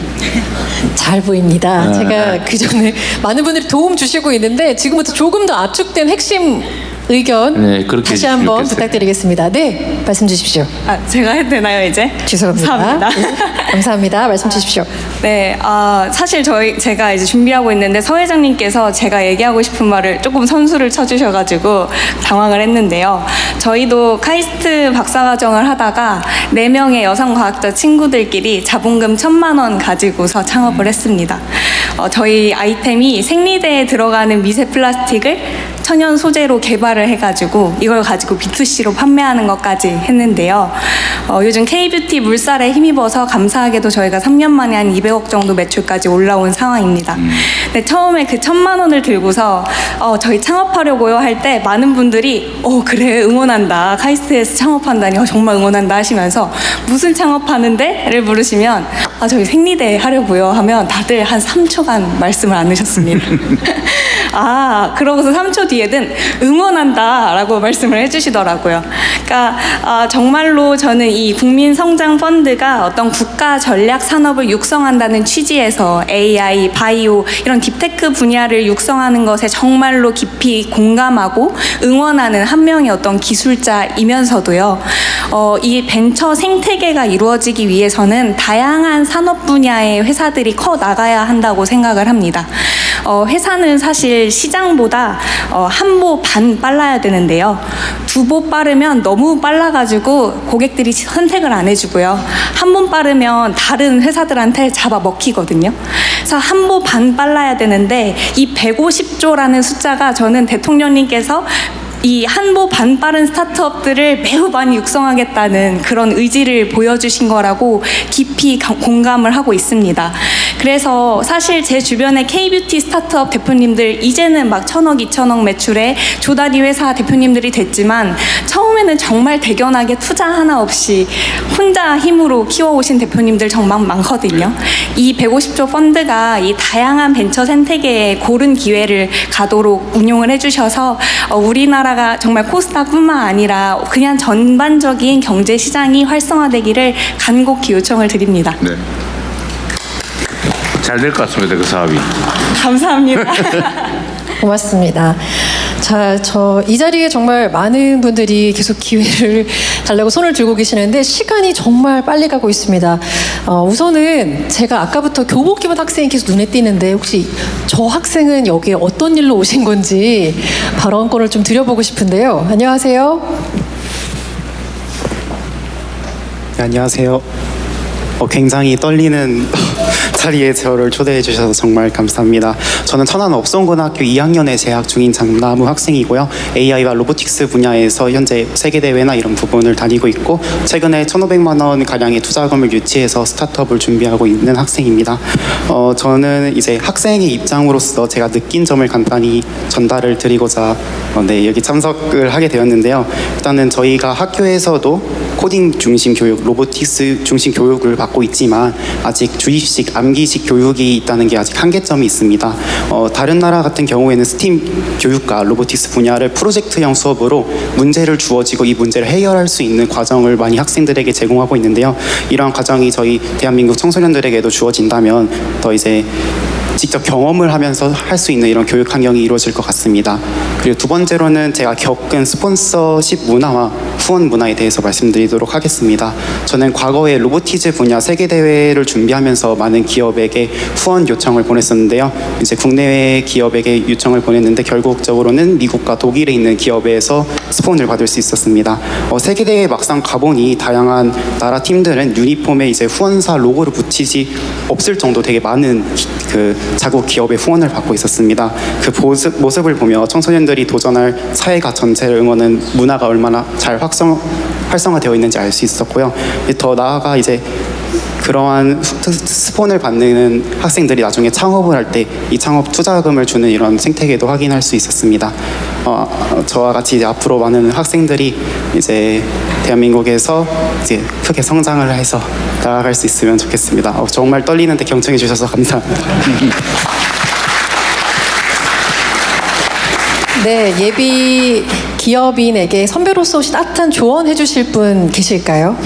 잘 보입니다. 제가 그 전에 많은 분들이 도움 주시고 있는데 지금부터 조금 더 압축된 핵심 의견 그렇게 다시 한번 좋겠어요. 부탁드리겠습니다. 네, 말씀 주십시오. 제가 해도 되나요 이제? 죄송합니다. 감사합니다. 네, 감사합니다. 말씀 주십시오. 네, 사실 제가 이제 준비하고 있는데 서 회장님께서 제가 얘기하고 싶은 말을 조금 선수를 쳐주셔가지고 당황을 했는데요. 저희도 카이스트 박사과정을 하다가 4명의 여성과학자 친구들끼리 자본금 1,000만 원 가지고서 창업을 했습니다. 저희 아이템이 생리대에 들어가는 미세 플라스틱을 천연 소재로 개발을 해가지고 이걸 가지고 B2C로 판매하는 것까지 했는데요. 요즘 K뷰티 물살에 힘입어서 감사하게도 저희가 3년 만에 한 200억 정도 매출까지 올라온 상황입니다. 근데 처음에 그 1,000만 원을 들고서 저희 창업하려고요 할 때 많은 분들이 그래 응원한다. 카이스트에서 창업한다니 정말 응원한다 하시면서 무슨 창업하는데?를 물으시면 저희 생리대 하려고요 하면 다들 한 3초간 말씀을 안 하셨습니다. 그러고서 3초 뒤에는 응원한다 라고 말씀을 해주시더라고요. 그러니까 정말로 저는 이 국민성장펀드가 어떤 국가 전략 산업을 육성한다는 취지에서 AI, 바이오 이런 딥테크 분야를 육성하는 것에 정말로 깊이 공감하고 응원하는 한 명의 어떤 기술자이면서도요. 이 벤처 생태계가 이루어지기 위해서는 다양한 산업 분야의 회사들이 커 나가야 한다고 생각을 합니다. 회사는 사실 시장보다 한 보 반 빨라야 되는데요. 2보 빠르면 너무 빨라가지고 고객들이 선택을 안 해주고요. 한 번 빠르면 다른 회사들한테 잡아먹히거든요. 그래서 한 보 반 빨라야 되는데 이 150조라는 숫자가 저는 대통령님께서 이 한 보 반 빠른 스타트업들을 매우 많이 육성하겠다는 그런 의지를 보여주신 거라고 깊이 공감을 하고 있습니다. 그래서 사실 제 주변의 K뷰티 스타트업 대표님들 이제는 막 1,000억, 2,000억 매출의 조단위 회사 대표님들이 됐지만 처음에는 정말 대견하게 투자 하나 없이 혼자 힘으로 키워오신 대표님들 정말 많거든요. 이 150조 펀드가 이 다양한 벤처 생태계에 고른 기회를 가도록 운용을 해주셔서 우리나라가 정말 코스닥뿐만 아니라 그냥 전반적인 경제 시장이 활성화되기를 간곡히 요청을 드립니다. 네. 잘 될 것 같습니다. 그 사업이. 감사합니다. 고맙습니다. 자, 이 자리에 정말 많은 분들이 계속 기회를 달라고 손을 들고 계시는데 시간이 정말 빨리 가고 있습니다. 우선은 제가 아까부터 교복 입은 학생이 계속 눈에 띄는데 혹시 저 학생은 여기에 어떤 일로 오신 건지 발언권을 좀 드려보고 싶은데요. 안녕하세요. 네, 안녕하세요. 굉장히 떨리는 자리에 저를 초대해 주셔서 정말 감사합니다. 저는 천안 업성고등학교 2학년에 재학 중인 장나무 학생이고요. AI와 로보틱스 분야에서 현재 세계대회나 이런 부분을 다니고 있고 최근에 1,500만 원 가량의 투자금을 유치해서 스타트업을 준비하고 있는 학생입니다. 저는 이제 학생의 입장으로서 제가 느낀 점을 간단히 전달을 드리고자 여기 참석을 하게 되었는데요. 일단은 저희가 학교에서도 코딩 중심 교육, 로보틱스 중심 교육을 받고 있지만 아직 주입식, 암기식 교육이 있다는 게 아직 한계점이 있습니다. 다른 나라 같은 경우에는 스팀 교육과 로보틱스 분야를 프로젝트형 수업으로 문제를 주어지고 이 문제를 해결할 수 있는 과정을 많이 학생들에게 제공하고 있는데요. 이러한 과정이 저희 대한민국 청소년들에게도 주어진다면 더 이제 직접 경험을 하면서 할 수 있는 이런 교육 환경이 이루어질 것 같습니다. 그리고 두 번째로는 제가 겪은 스폰서십 문화와 후원 문화에 대해서 말씀드리도록 하겠습니다. 저는 과거에 로보티즈 분야 세계대회를 준비하면서 많은 기업에게 후원 요청을 보냈었는데요. 이제 국내외 기업에게 요청을 보냈는데 결국적으로는 미국과 독일에 있는 기업에서 스폰을 받을 수 있었습니다. 세계대회 막상 가보니 다양한 나라 팀들은 유니폼에 이제 후원사 로고를 붙이지 없을 정도 되게 많은 그 자국 기업의 후원을 받고 있었습니다. 그 모습을 보며 청소년들이 도전할 사회가 전체를 응원하는 문화가 얼마나 잘 활성화되어 있는지 알 수 있었고요. 더 나아가 이제 그러한 스폰을 받는 학생들이 나중에 창업을 할 때 이 창업 투자금을 주는 이런 생태계도 확인할 수 있었습니다. 저와 같이 이제 앞으로 많은 학생들이 이제 대한민국에서 이제 크게 성장을 해서 나아갈 수 있으면 좋겠습니다. 정말 떨리는데 경청해 주셔서 감사합니다. 네, 예비 기업인에게 선배로서 혹시 따뜻한 조언해 주실 분 계실까요?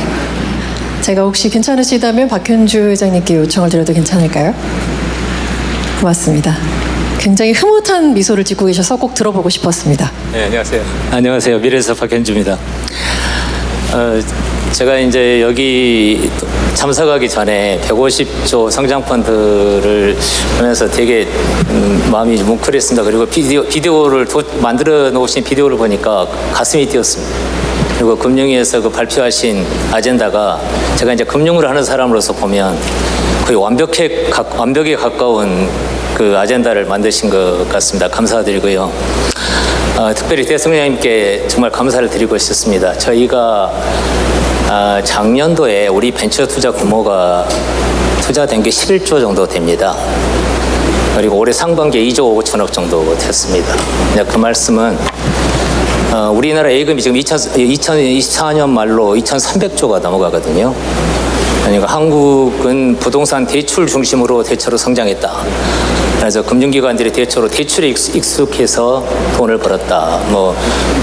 제가 혹시 괜찮으시다면 박현주 회장님께 요청을 드려도 괜찮을까요? 고맙습니다. 굉장히 흐뭇한 미소를 짓고 계셔서 꼭 들어보고 싶었습니다. 네, 안녕하세요. 안녕하세요. 미래에서 박현주입니다. 제가 이제 여기 참석하기 전에 150조 성장펀드를 하면서 되게 마음이 뭉클했습니다. 그리고 비디오를 만들어 놓으신 비디오를 보니까 가슴이 뛰었습니다. 그리고 금융위에서 그 발표하신 아젠다가 제가 이제 금융을 하는 사람으로서 보면 거의 완벽에 가까운 그 아젠다를 만드신 것 같습니다. 감사드리고요. 특별히 대통령님께 정말 감사를 드리고 싶습니다. 저희가 작년도에 우리 벤처 투자 규모가 투자된 게 11조 정도 됩니다. 그리고 올해 상반기에 2조 5천억 정도 됐습니다. 그 말씀은 우리나라 예금이 지금 2024년 말로 2,300조가 넘어가거든요. 그러니까 한국은 부동산 대출 중심으로 대체로 성장했다. 그래서 금융기관들이 대출에 익숙해서 돈을 벌었다. 뭐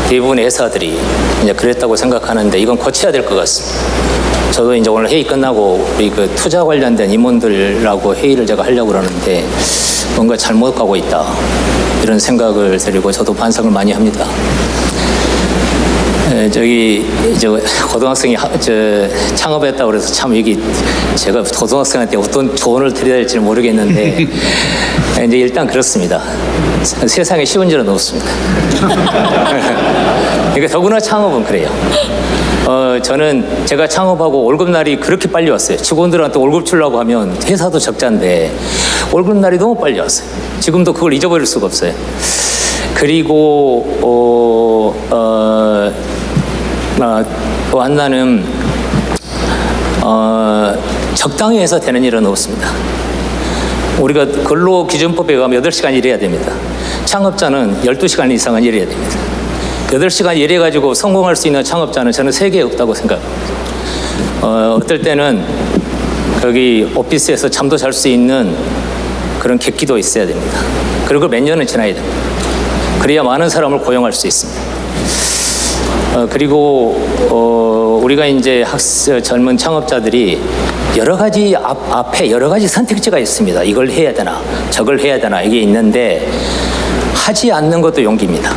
대부분의 회사들이 이제 그랬다고 생각하는데 이건 고쳐야 될 것 같습니다. 저도 이제 오늘 회의 끝나고 우리 그 투자 관련된 임원들하고 회의를 제가 하려고 그러는데 뭔가 잘못 가고 있다. 이런 생각을 드리고 저도 반성을 많이 합니다. 저기 고등학생이 창업했다고 그래서 참 여기 제가 고등학생한테 어떤 조언을 드려야 될지 모르겠는데 이제 일단 그렇습니다. 세상에 쉬운 일은 없습니다. 그러니까 더구나 창업은 그래요. 저는 제가 창업하고 월급날이 그렇게 빨리 왔어요. 직원들한테 월급 주려고 하면 회사도 적자인데 월급날이 너무 빨리 왔어요. 지금도 그걸 잊어버릴 수가 없어요. 그리고 또 하나는 적당히 해서 되는 일은 없습니다. 우리가 근로기준법에 의하면 8시간 일해야 됩니다. 창업자는 12시간 이상은 일해야 됩니다. 8시간 일해가지고 성공할 수 있는 창업자는 저는 세계에 없다고 생각합니다. 어떨 때는 거기 오피스에서 잠도 잘 수 있는 그런 객기도 있어야 됩니다. 그리고 몇 년은 지나야 됩니다. 그래야 많은 사람을 고용할 수 있습니다. 그리고 우리가 이제 젊은 창업자들이 여러 가지 앞에 여러 가지 선택지가 있습니다. 이걸 해야 되나, 저걸 해야 되나 이게 있는데 하지 않는 것도 용기입니다.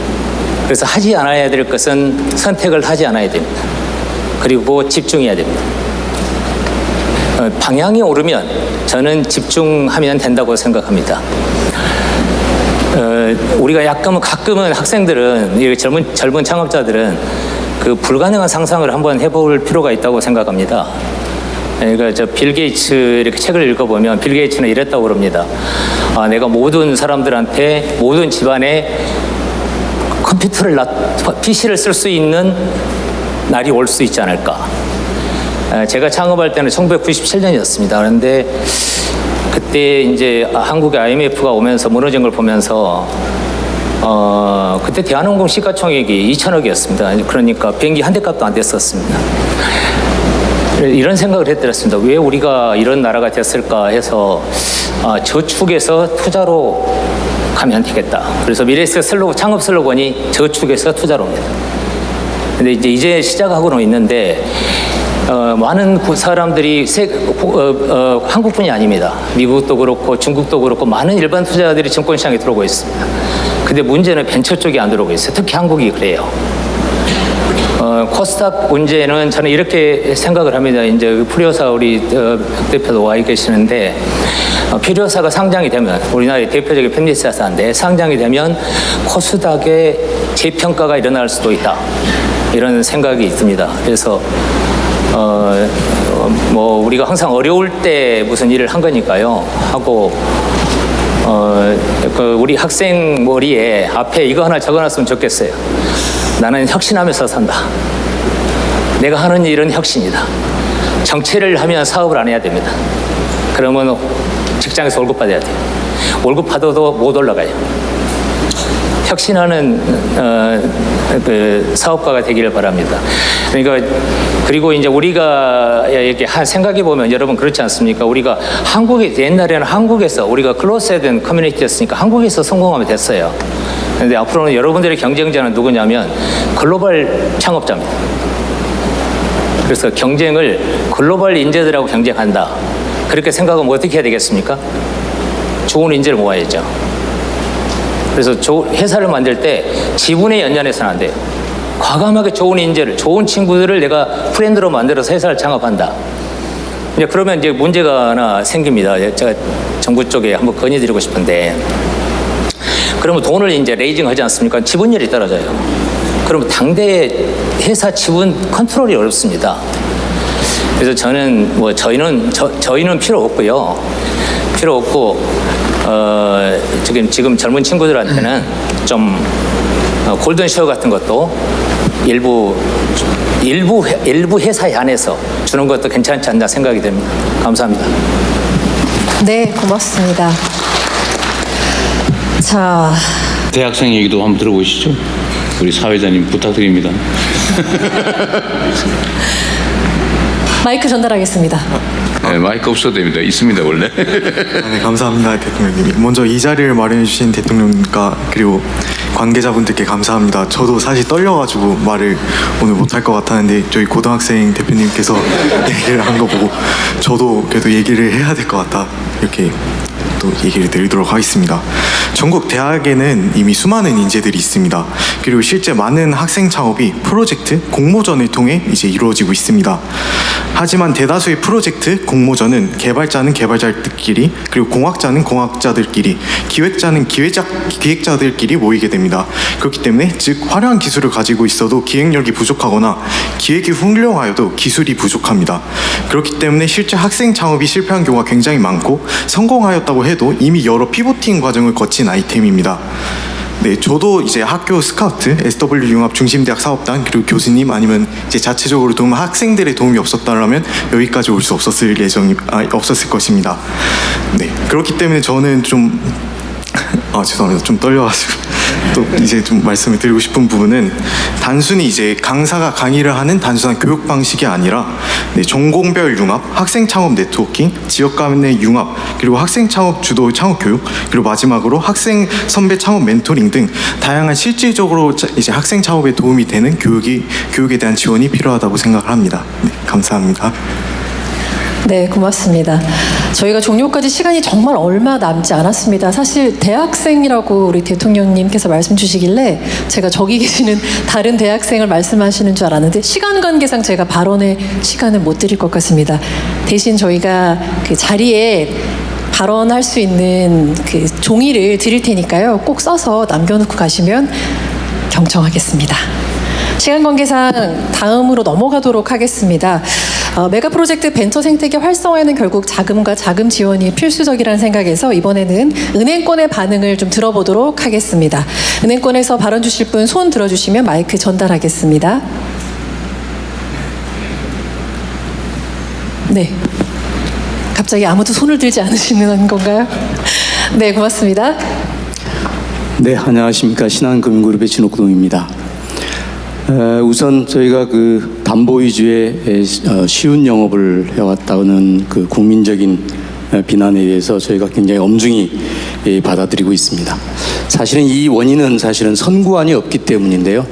그래서 하지 않아야 될 것은 선택을 하지 않아야 됩니다. 그리고 집중해야 됩니다. 방향이 오르면 저는 집중하면 된다고 생각합니다. 우리가 가끔은 학생들은 젊은 창업자들은 그 불가능한 상상을 한번 해볼 필요가 있다고 생각합니다. 그러니까 빌 게이츠 이렇게 책을 읽어보면 빌 게이츠는 이랬다고 그럽니다. 내가 모든 사람들한테 모든 집안에 PC를 쓸 수 있는 날이 올 수 있지 않을까. 제가 창업할 때는 1997년이었습니다. 그런데 그때 이제 한국에 IMF가 오면서 무너진 걸 보면서 그때 대한항공 시가총액이 2천억이었습니다. 그러니까 비행기 한 대 값도 안 됐었습니다. 이런 생각을 했더랬습니다. 왜 우리가 이런 나라가 됐을까 해서 저축에서 투자로 가면 되겠다. 그래서 미래에셋 창업 슬로건이 저축에서 투자로입니다. 근데 이제 시작하고는 있는데 많은 사람들이 한국뿐이 아닙니다. 미국도 그렇고 중국도 그렇고 많은 일반 투자자들이 증권시장에 들어오고 있습니다. 근데 문제는 벤처 쪽이 안 들어오고 있어요. 특히 한국이 그래요. 코스닥 문제는 저는 이렇게 생각을 합니다. 이제 프리오사 우리 대표도 와 계시는데 프리오사가 상장이 되면 우리나라의 대표적인 펜리스 회사인데 상장이 되면 코스닥의 재평가가 일어날 수도 있다. 이런 생각이 있습니다. 그래서 우리가 항상 어려울 때 무슨 일을 한 거니까요. 하고 우리 학생 머리에 앞에 이거 하나 적어놨으면 좋겠어요. 나는 혁신하면서 산다. 내가 하는 일은 혁신이다. 정체를 하면 사업을 안 해야 됩니다. 그러면 직장에서 월급 받아야 돼요. 월급 받아도 못 올라가요. 혁신하는 사업가가 되기를 바랍니다. 그러니까 그리고 이제 우리가 이렇게 생각해 보면 여러분 그렇지 않습니까? 우리가 옛날에는 한국에서 우리가 클로즈된 커뮤니티였으니까 한국에서 성공하면 됐어요. 그런데 앞으로는 여러분들의 경쟁자는 누구냐면 글로벌 창업자입니다. 그래서 경쟁을 글로벌 인재들하고 경쟁한다. 그렇게 생각하면 어떻게 해야 되겠습니까? 좋은 인재를 모아야죠. 그래서 회사를 만들 때 지분에 연연해서는 안 돼요. 과감하게 좋은 인재를, 좋은 친구들을 내가 프렌드로 만들어서 회사를 창업한다. 이제 그러면 이제 문제가 하나 생깁니다. 제가 정부 쪽에 한번 건의드리고 싶은데, 그러면 돈을 이제 레이징 하지 않습니까? 지분율이 떨어져요. 그러면 당대 회사 지분 컨트롤이 어렵습니다. 그래서 저는 저희는 필요 없고요. 필요 없고 지금 젊은 친구들한테는 좀 골든쇼 같은 것도 일부 회사에 안에서 주는 것도 괜찮지 않나 생각이 됩니다. 감사합니다. 네, 고맙습니다. 자, 대학생 얘기도 한번 들어보시죠. 우리 사회자님 부탁드립니다. 마이크 전달하겠습니다. 네, 마이크 없어도 됩니다. 있습니다 원래. 네, 감사합니다 대통령님. 먼저 이 자리를 마련해 주신 대통령과 그리고 관계자분들께 감사합니다. 저도 사실 떨려가지고 말을 오늘 못할 것 같았는데 저희 고등학생 대표님께서 얘기를 한 거 보고 저도 그래도 얘기를 해야 될 것 같다 이렇게 또 얘기를 드리도록 하겠습니다. 전국 대학에는 이미 수많은 인재들이 있습니다. 그리고 실제 많은 학생 창업이 프로젝트, 공모전을 통해 이제 이루어지고 있습니다. 하지만 대다수의 프로젝트, 공모전은 개발자는 개발자들끼리, 그리고 공학자는 공학자들끼리, 기획자는 기획자들끼리 모이게 됩니다. 그렇기 때문에 즉 화려한 기술을 가지고 있어도 기획력이 부족하거나 기획이 훌륭하여도 기술이 부족합니다. 그렇기 때문에 실제 학생 창업이 실패한 경우가 굉장히 많고 성공하였다고 해도 이미 여러 피보팅 과정을 거친 아이템입니다. 네, 저도 이제 학교 스카우트, SW 융합 중심대학 사업단 그리고 교수님 아니면 이제 자체적으로 도움 학생들의 도움이 없었다면 여기까지 올 수 없었을 없었을 것입니다. 네, 그렇기 때문에 저는 좀 죄송합니다. 좀 떨려가지고 또 이제 좀 말씀을 드리고 싶은 부분은 단순히 이제 강사가 강의를 하는 단순한 교육 방식이 아니라 전공별 융합, 학생 창업 네트워킹, 지역 간의 융합, 그리고 학생 창업 주도 창업 교육, 그리고 마지막으로 학생 선배 창업 멘토링 등 다양한 실질적으로 이제 학생 창업에 도움이 되는 교육에 대한 지원이 필요하다고 생각을 합니다. 네, 감사합니다. 네, 고맙습니다. 저희가 종료까지 시간이 정말 얼마 남지 않았습니다. 사실 대학생이라고 우리 대통령님께서 말씀 주시길래 제가 저기 계시는 다른 대학생을 말씀하시는 줄 알았는데 시간 관계상 제가 발언의 시간을 못 드릴 것 같습니다. 대신 저희가 그 자리에 발언할 수 있는 그 종이를 드릴 테니까요. 꼭 써서 남겨놓고 가시면 경청하겠습니다. 시간 관계상 다음으로 넘어가도록 하겠습니다. 메가 프로젝트 벤처 생태계 활성화에는 결국 자금과 자금 지원이 필수적이라는 생각에서 이번에는 은행권의 반응을 좀 들어보도록 하겠습니다. 은행권에서 발언 주실 분 손 들어주시면 마이크 전달하겠습니다. 네. 갑자기 아무도 손을 들지 않으시는 건가요? 네, 고맙습니다. 네, 안녕하십니까. 신한금융그룹의 진옥동입니다. 우선 저희가 그 담보 위주의 쉬운 영업을 해왔다는 그 국민적인 비난에 대해서 저희가 굉장히 엄중히 받아들이고 있습니다. 사실은 이 원인은 사실은 선구안이 없기 때문인데요.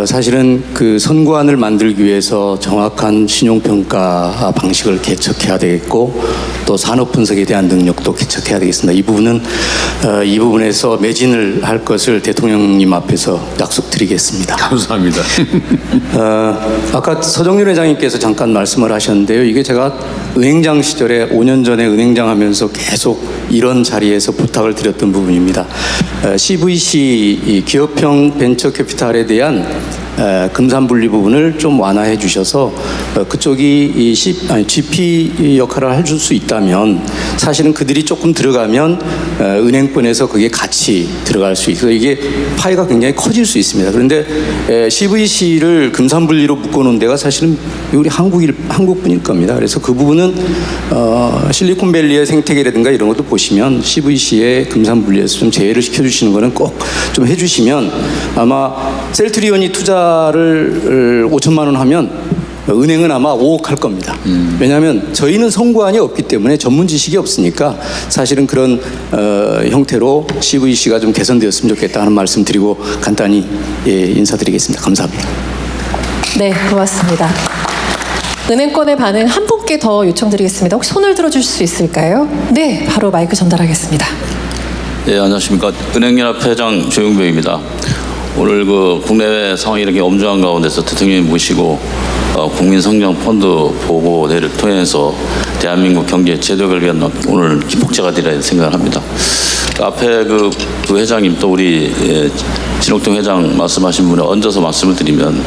사실은 그 선구안을 만들기 위해서 정확한 신용평가 방식을 개척해야 되겠고 또 산업 분석에 대한 능력도 개척해야 되겠습니다. 이 부분은 이 부분에서 매진을 할 것을 대통령님 앞에서 약속드리겠습니다. 감사합니다. 아까 서정률 회장님께서 잠깐 말씀을 하셨는데요. 이게 제가 은행장 시절에 5년 전에 은행장 하면서 계속 이런 자리에서 부탁을 드렸던 부분입니다. CVC 기업형 벤처 캐피탈에 대한 금산분리 부분을 좀 완화해 주셔서 그쪽이 GP 역할을 해줄 수 있다면 사실은 그들이 조금 들어가면 은행권에서 그게 같이 들어갈 수 있어서 이게 파이가 굉장히 커질 수 있습니다. 그런데 CVC를 금산분리로 묶어놓은 데가 사실은 우리 한국뿐일 겁니다. 그래서 그 부분은 실리콘밸리의 생태계라든가 이런 것도 보시면 CVC의 금산분리에서 좀 제외를 시켜주시는 거는 꼭 좀 해주시면 아마 셀트리온이 투자를 5천만 원 하면 은행은 아마 5억 할 겁니다. 왜냐하면 저희는 선구안이 없기 때문에 전문 지식이 없으니까 사실은 그런 형태로 CVC가 좀 개선되었으면 좋겠다 하는 말씀 드리고 간단히 인사드리겠습니다. 감사합니다. 네, 고맙습니다. 은행권의 반응 한 분께 더 요청드리겠습니다. 혹시 손을 들어주실 수 있을까요? 네, 바로 마이크 전달하겠습니다. 네, 안녕하십니까. 은행연합 회장 조용병입니다. 오늘 그 국내외 상황이 이렇게 엄중한 가운데서 대통령님 모시고 국민성장펀드 보고회를 통해서 대한민국 경제 제도를 위한 오늘 기폭제가 되리라 생각을 합니다. 앞에 그 회장님 또 우리 진옥동 회장 말씀하신 분에 얹어서 말씀을 드리면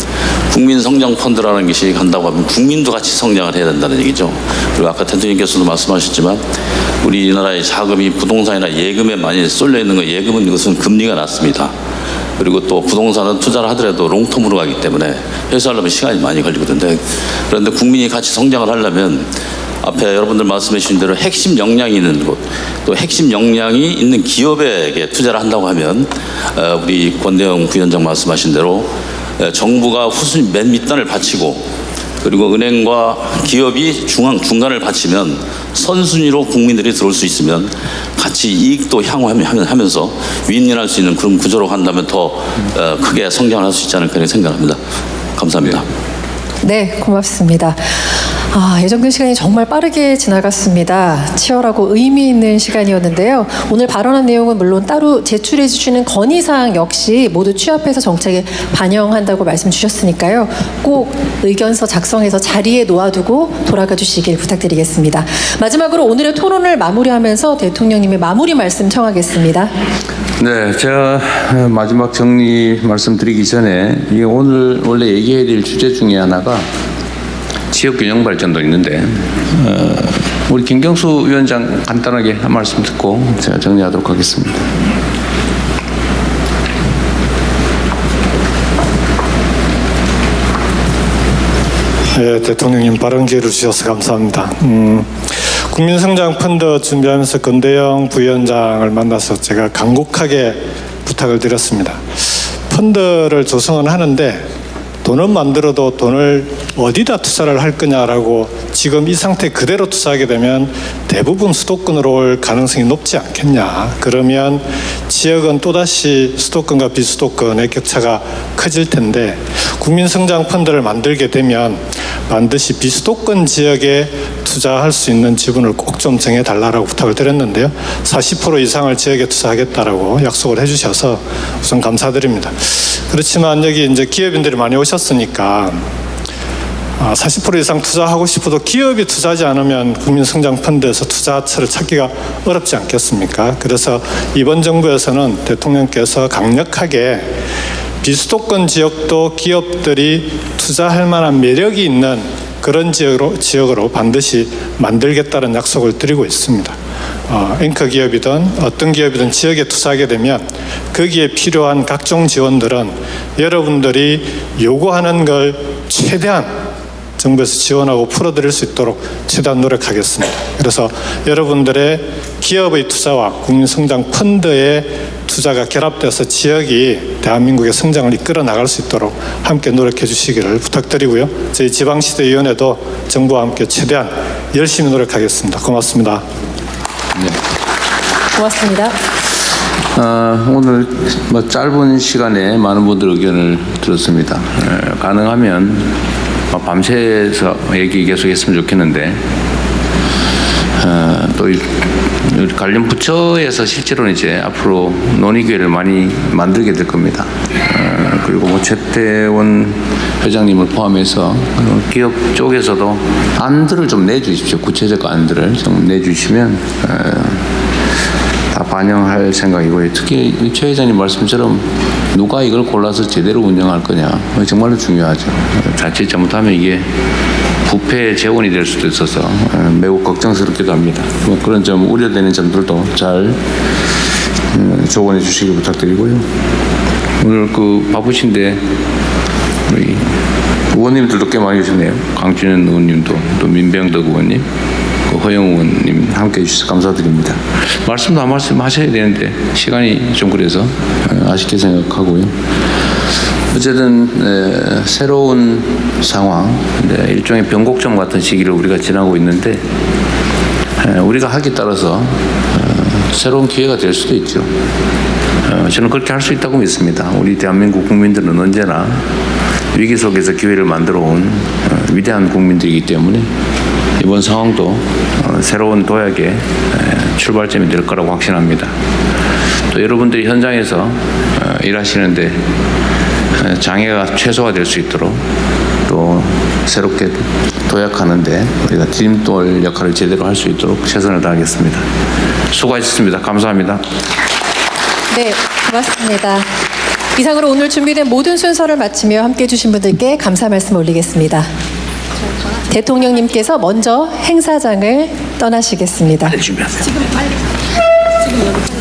국민성장펀드라는 것이 간다고 하면 국민도 같이 성장을 해야 된다는 얘기죠. 그리고 아까 대통령께서도 말씀하셨지만 우리나라의 자금이 부동산이나 예금에 많이 쏠려 있는 거 예금은 이것은 금리가 낮습니다. 그리고 또 부동산은 투자를 하더라도 롱텀으로 가기 때문에 회수하려면 시간이 많이 걸리거든요. 그런데 국민이 같이 성장을 하려면 앞에 여러분들 말씀해 주신 대로 핵심 역량이 있는 곳, 또 핵심 역량이 있는 기업에게 투자를 한다고 하면 우리 권대영 부위원장 말씀하신 대로 정부가 후순위 맨 밑단을 바치고 그리고 은행과 기업이 중간을 바치면 선순위로 국민들이 들어올 수 있으면 같이 이익도 향후하면서 윈윈할 수 있는 그런 구조로 간다면 더 크게 성장을 할 수 있지 않을까 생각합니다. 감사합니다. 네, 고맙습니다. 예정된 시간이 정말 빠르게 지나갔습니다. 치열하고 의미 있는 시간이었는데요. 오늘 발언한 내용은 물론 따로 제출해 주시는 건의사항 역시 모두 취합해서 정책에 반영한다고 말씀 주셨으니까요. 꼭 의견서 작성해서 자리에 놓아두고 돌아가 주시길 부탁드리겠습니다. 마지막으로 오늘의 토론을 마무리하면서 대통령님의 마무리 말씀 청하겠습니다. 네, 제가 마지막 정리 말씀드리기 전에 이게 오늘 원래 얘기해야 될 주제 중에 하나가 지역균형 발전도 있는데 우리 김경수 위원장 간단하게 한 말씀 듣고 제가 정리하도록 하겠습니다. 예, 대통령님 발언 기회를 주셔서 감사합니다. 국민성장펀드 준비하면서 건대영 부위원장을 만나서 제가 간곡하게 부탁을 드렸습니다. 펀드를 조성은 하는데 돈은 만들어도 돈을 어디다 투자를 할 거냐라고 지금 이 상태 그대로 투자하게 되면 대부분 수도권으로 올 가능성이 높지 않겠냐. 그러면 지역은 또다시 수도권과 비수도권의 격차가 커질 텐데 국민성장펀드를 만들게 되면 반드시 비수도권 지역에 투자할 수 있는 지분을 꼭 좀 정해달라고 부탁을 드렸는데요. 40% 이상을 지역에 투자하겠다라고 약속을 해주셔서 우선 감사드립니다. 그렇지만 여기 이제 기업인들이 많이 오셨으니까 40% 이상 투자하고 싶어도 기업이 투자하지 않으면 국민성장펀드에서 투자처를 찾기가 어렵지 않겠습니까? 그래서 이번 정부에서는 대통령께서 강력하게 비수도권 지역도 기업들이 투자할 만한 매력이 있는 그런 지역으로 반드시 만들겠다는 약속을 드리고 있습니다. 앵커 기업이든 어떤 기업이든 지역에 투자하게 되면 거기에 필요한 각종 지원들은 여러분들이 요구하는 걸 최대한 정부에서 지원하고 풀어드릴 수 있도록 최대한 노력하겠습니다. 그래서 여러분들의 기업의 투자와 국민성장펀드의 투자가 결합돼서 지역이 대한민국의 성장을 이끌어 나갈 수 있도록 함께 노력해 주시기를 부탁드리고요. 저희 지방시도위원회도 정부와 함께 최대한 열심히 노력하겠습니다. 고맙습니다. 네. 고맙습니다. 오늘 뭐 짧은 시간에 많은 분들 의견을 들었습니다. 가능하면 밤새서 얘기 계속했으면 좋겠는데 또 관련 부처에서 실제로는 이제 앞으로 논의 기회를 많이 만들게 될 겁니다. 그리고 뭐 최태원 회장님을 포함해서 기업 쪽에서도 안들을 좀 내주십시오. 구체적 안들을 좀 내주시면 다 반영할 생각이고요. 특히 최 회장님 말씀처럼 누가 이걸 골라서 제대로 운영할 거냐 정말로 중요하죠. 자칫 잘못하면 이게 부패 재원이 될 수도 있어서 매우 걱정스럽기도 합니다. 뭐 그런 점 우려되는 점들도 잘 조언해 주시길 부탁드리고요. 오늘 그 바쁘신데 우리 의원님들도 꽤 많이 오셨네요. 강준현 의원님도 또 민병덕 의원님, 허영 의원님 함께 해주셔서 감사드립니다. 말씀도 한 말씀 하셔야 되는데 시간이 좀 그래서 아쉽게 생각하고요. 어쨌든 새로운 상황, 일종의 변곡점 같은 시기를 우리가 지나고 있는데 우리가 하기에 따라서 새로운 기회가 될 수도 있죠. 저는 그렇게 할 수 있다고 믿습니다. 우리 대한민국 국민들은 언제나 위기 속에서 기회를 만들어 온 위대한 국민들이기 때문에 이번 상황도 새로운 도약의 출발점이 될 거라고 확신합니다. 또 여러분들이 현장에서 일하시는데 장애가 최소화될 수 있도록 또 새롭게 도약하는데 우리가 디딤돌 역할을 제대로 할 수 있도록 최선을 다하겠습니다. 수고하셨습니다. 감사합니다. 네, 고맙습니다. 이상으로 오늘 준비된 모든 순서를 마치며 함께해 주신 분들께 감사 말씀 올리겠습니다. 대통령님께서 먼저 행사장을 떠나시겠습니다. 준비하세요. 지금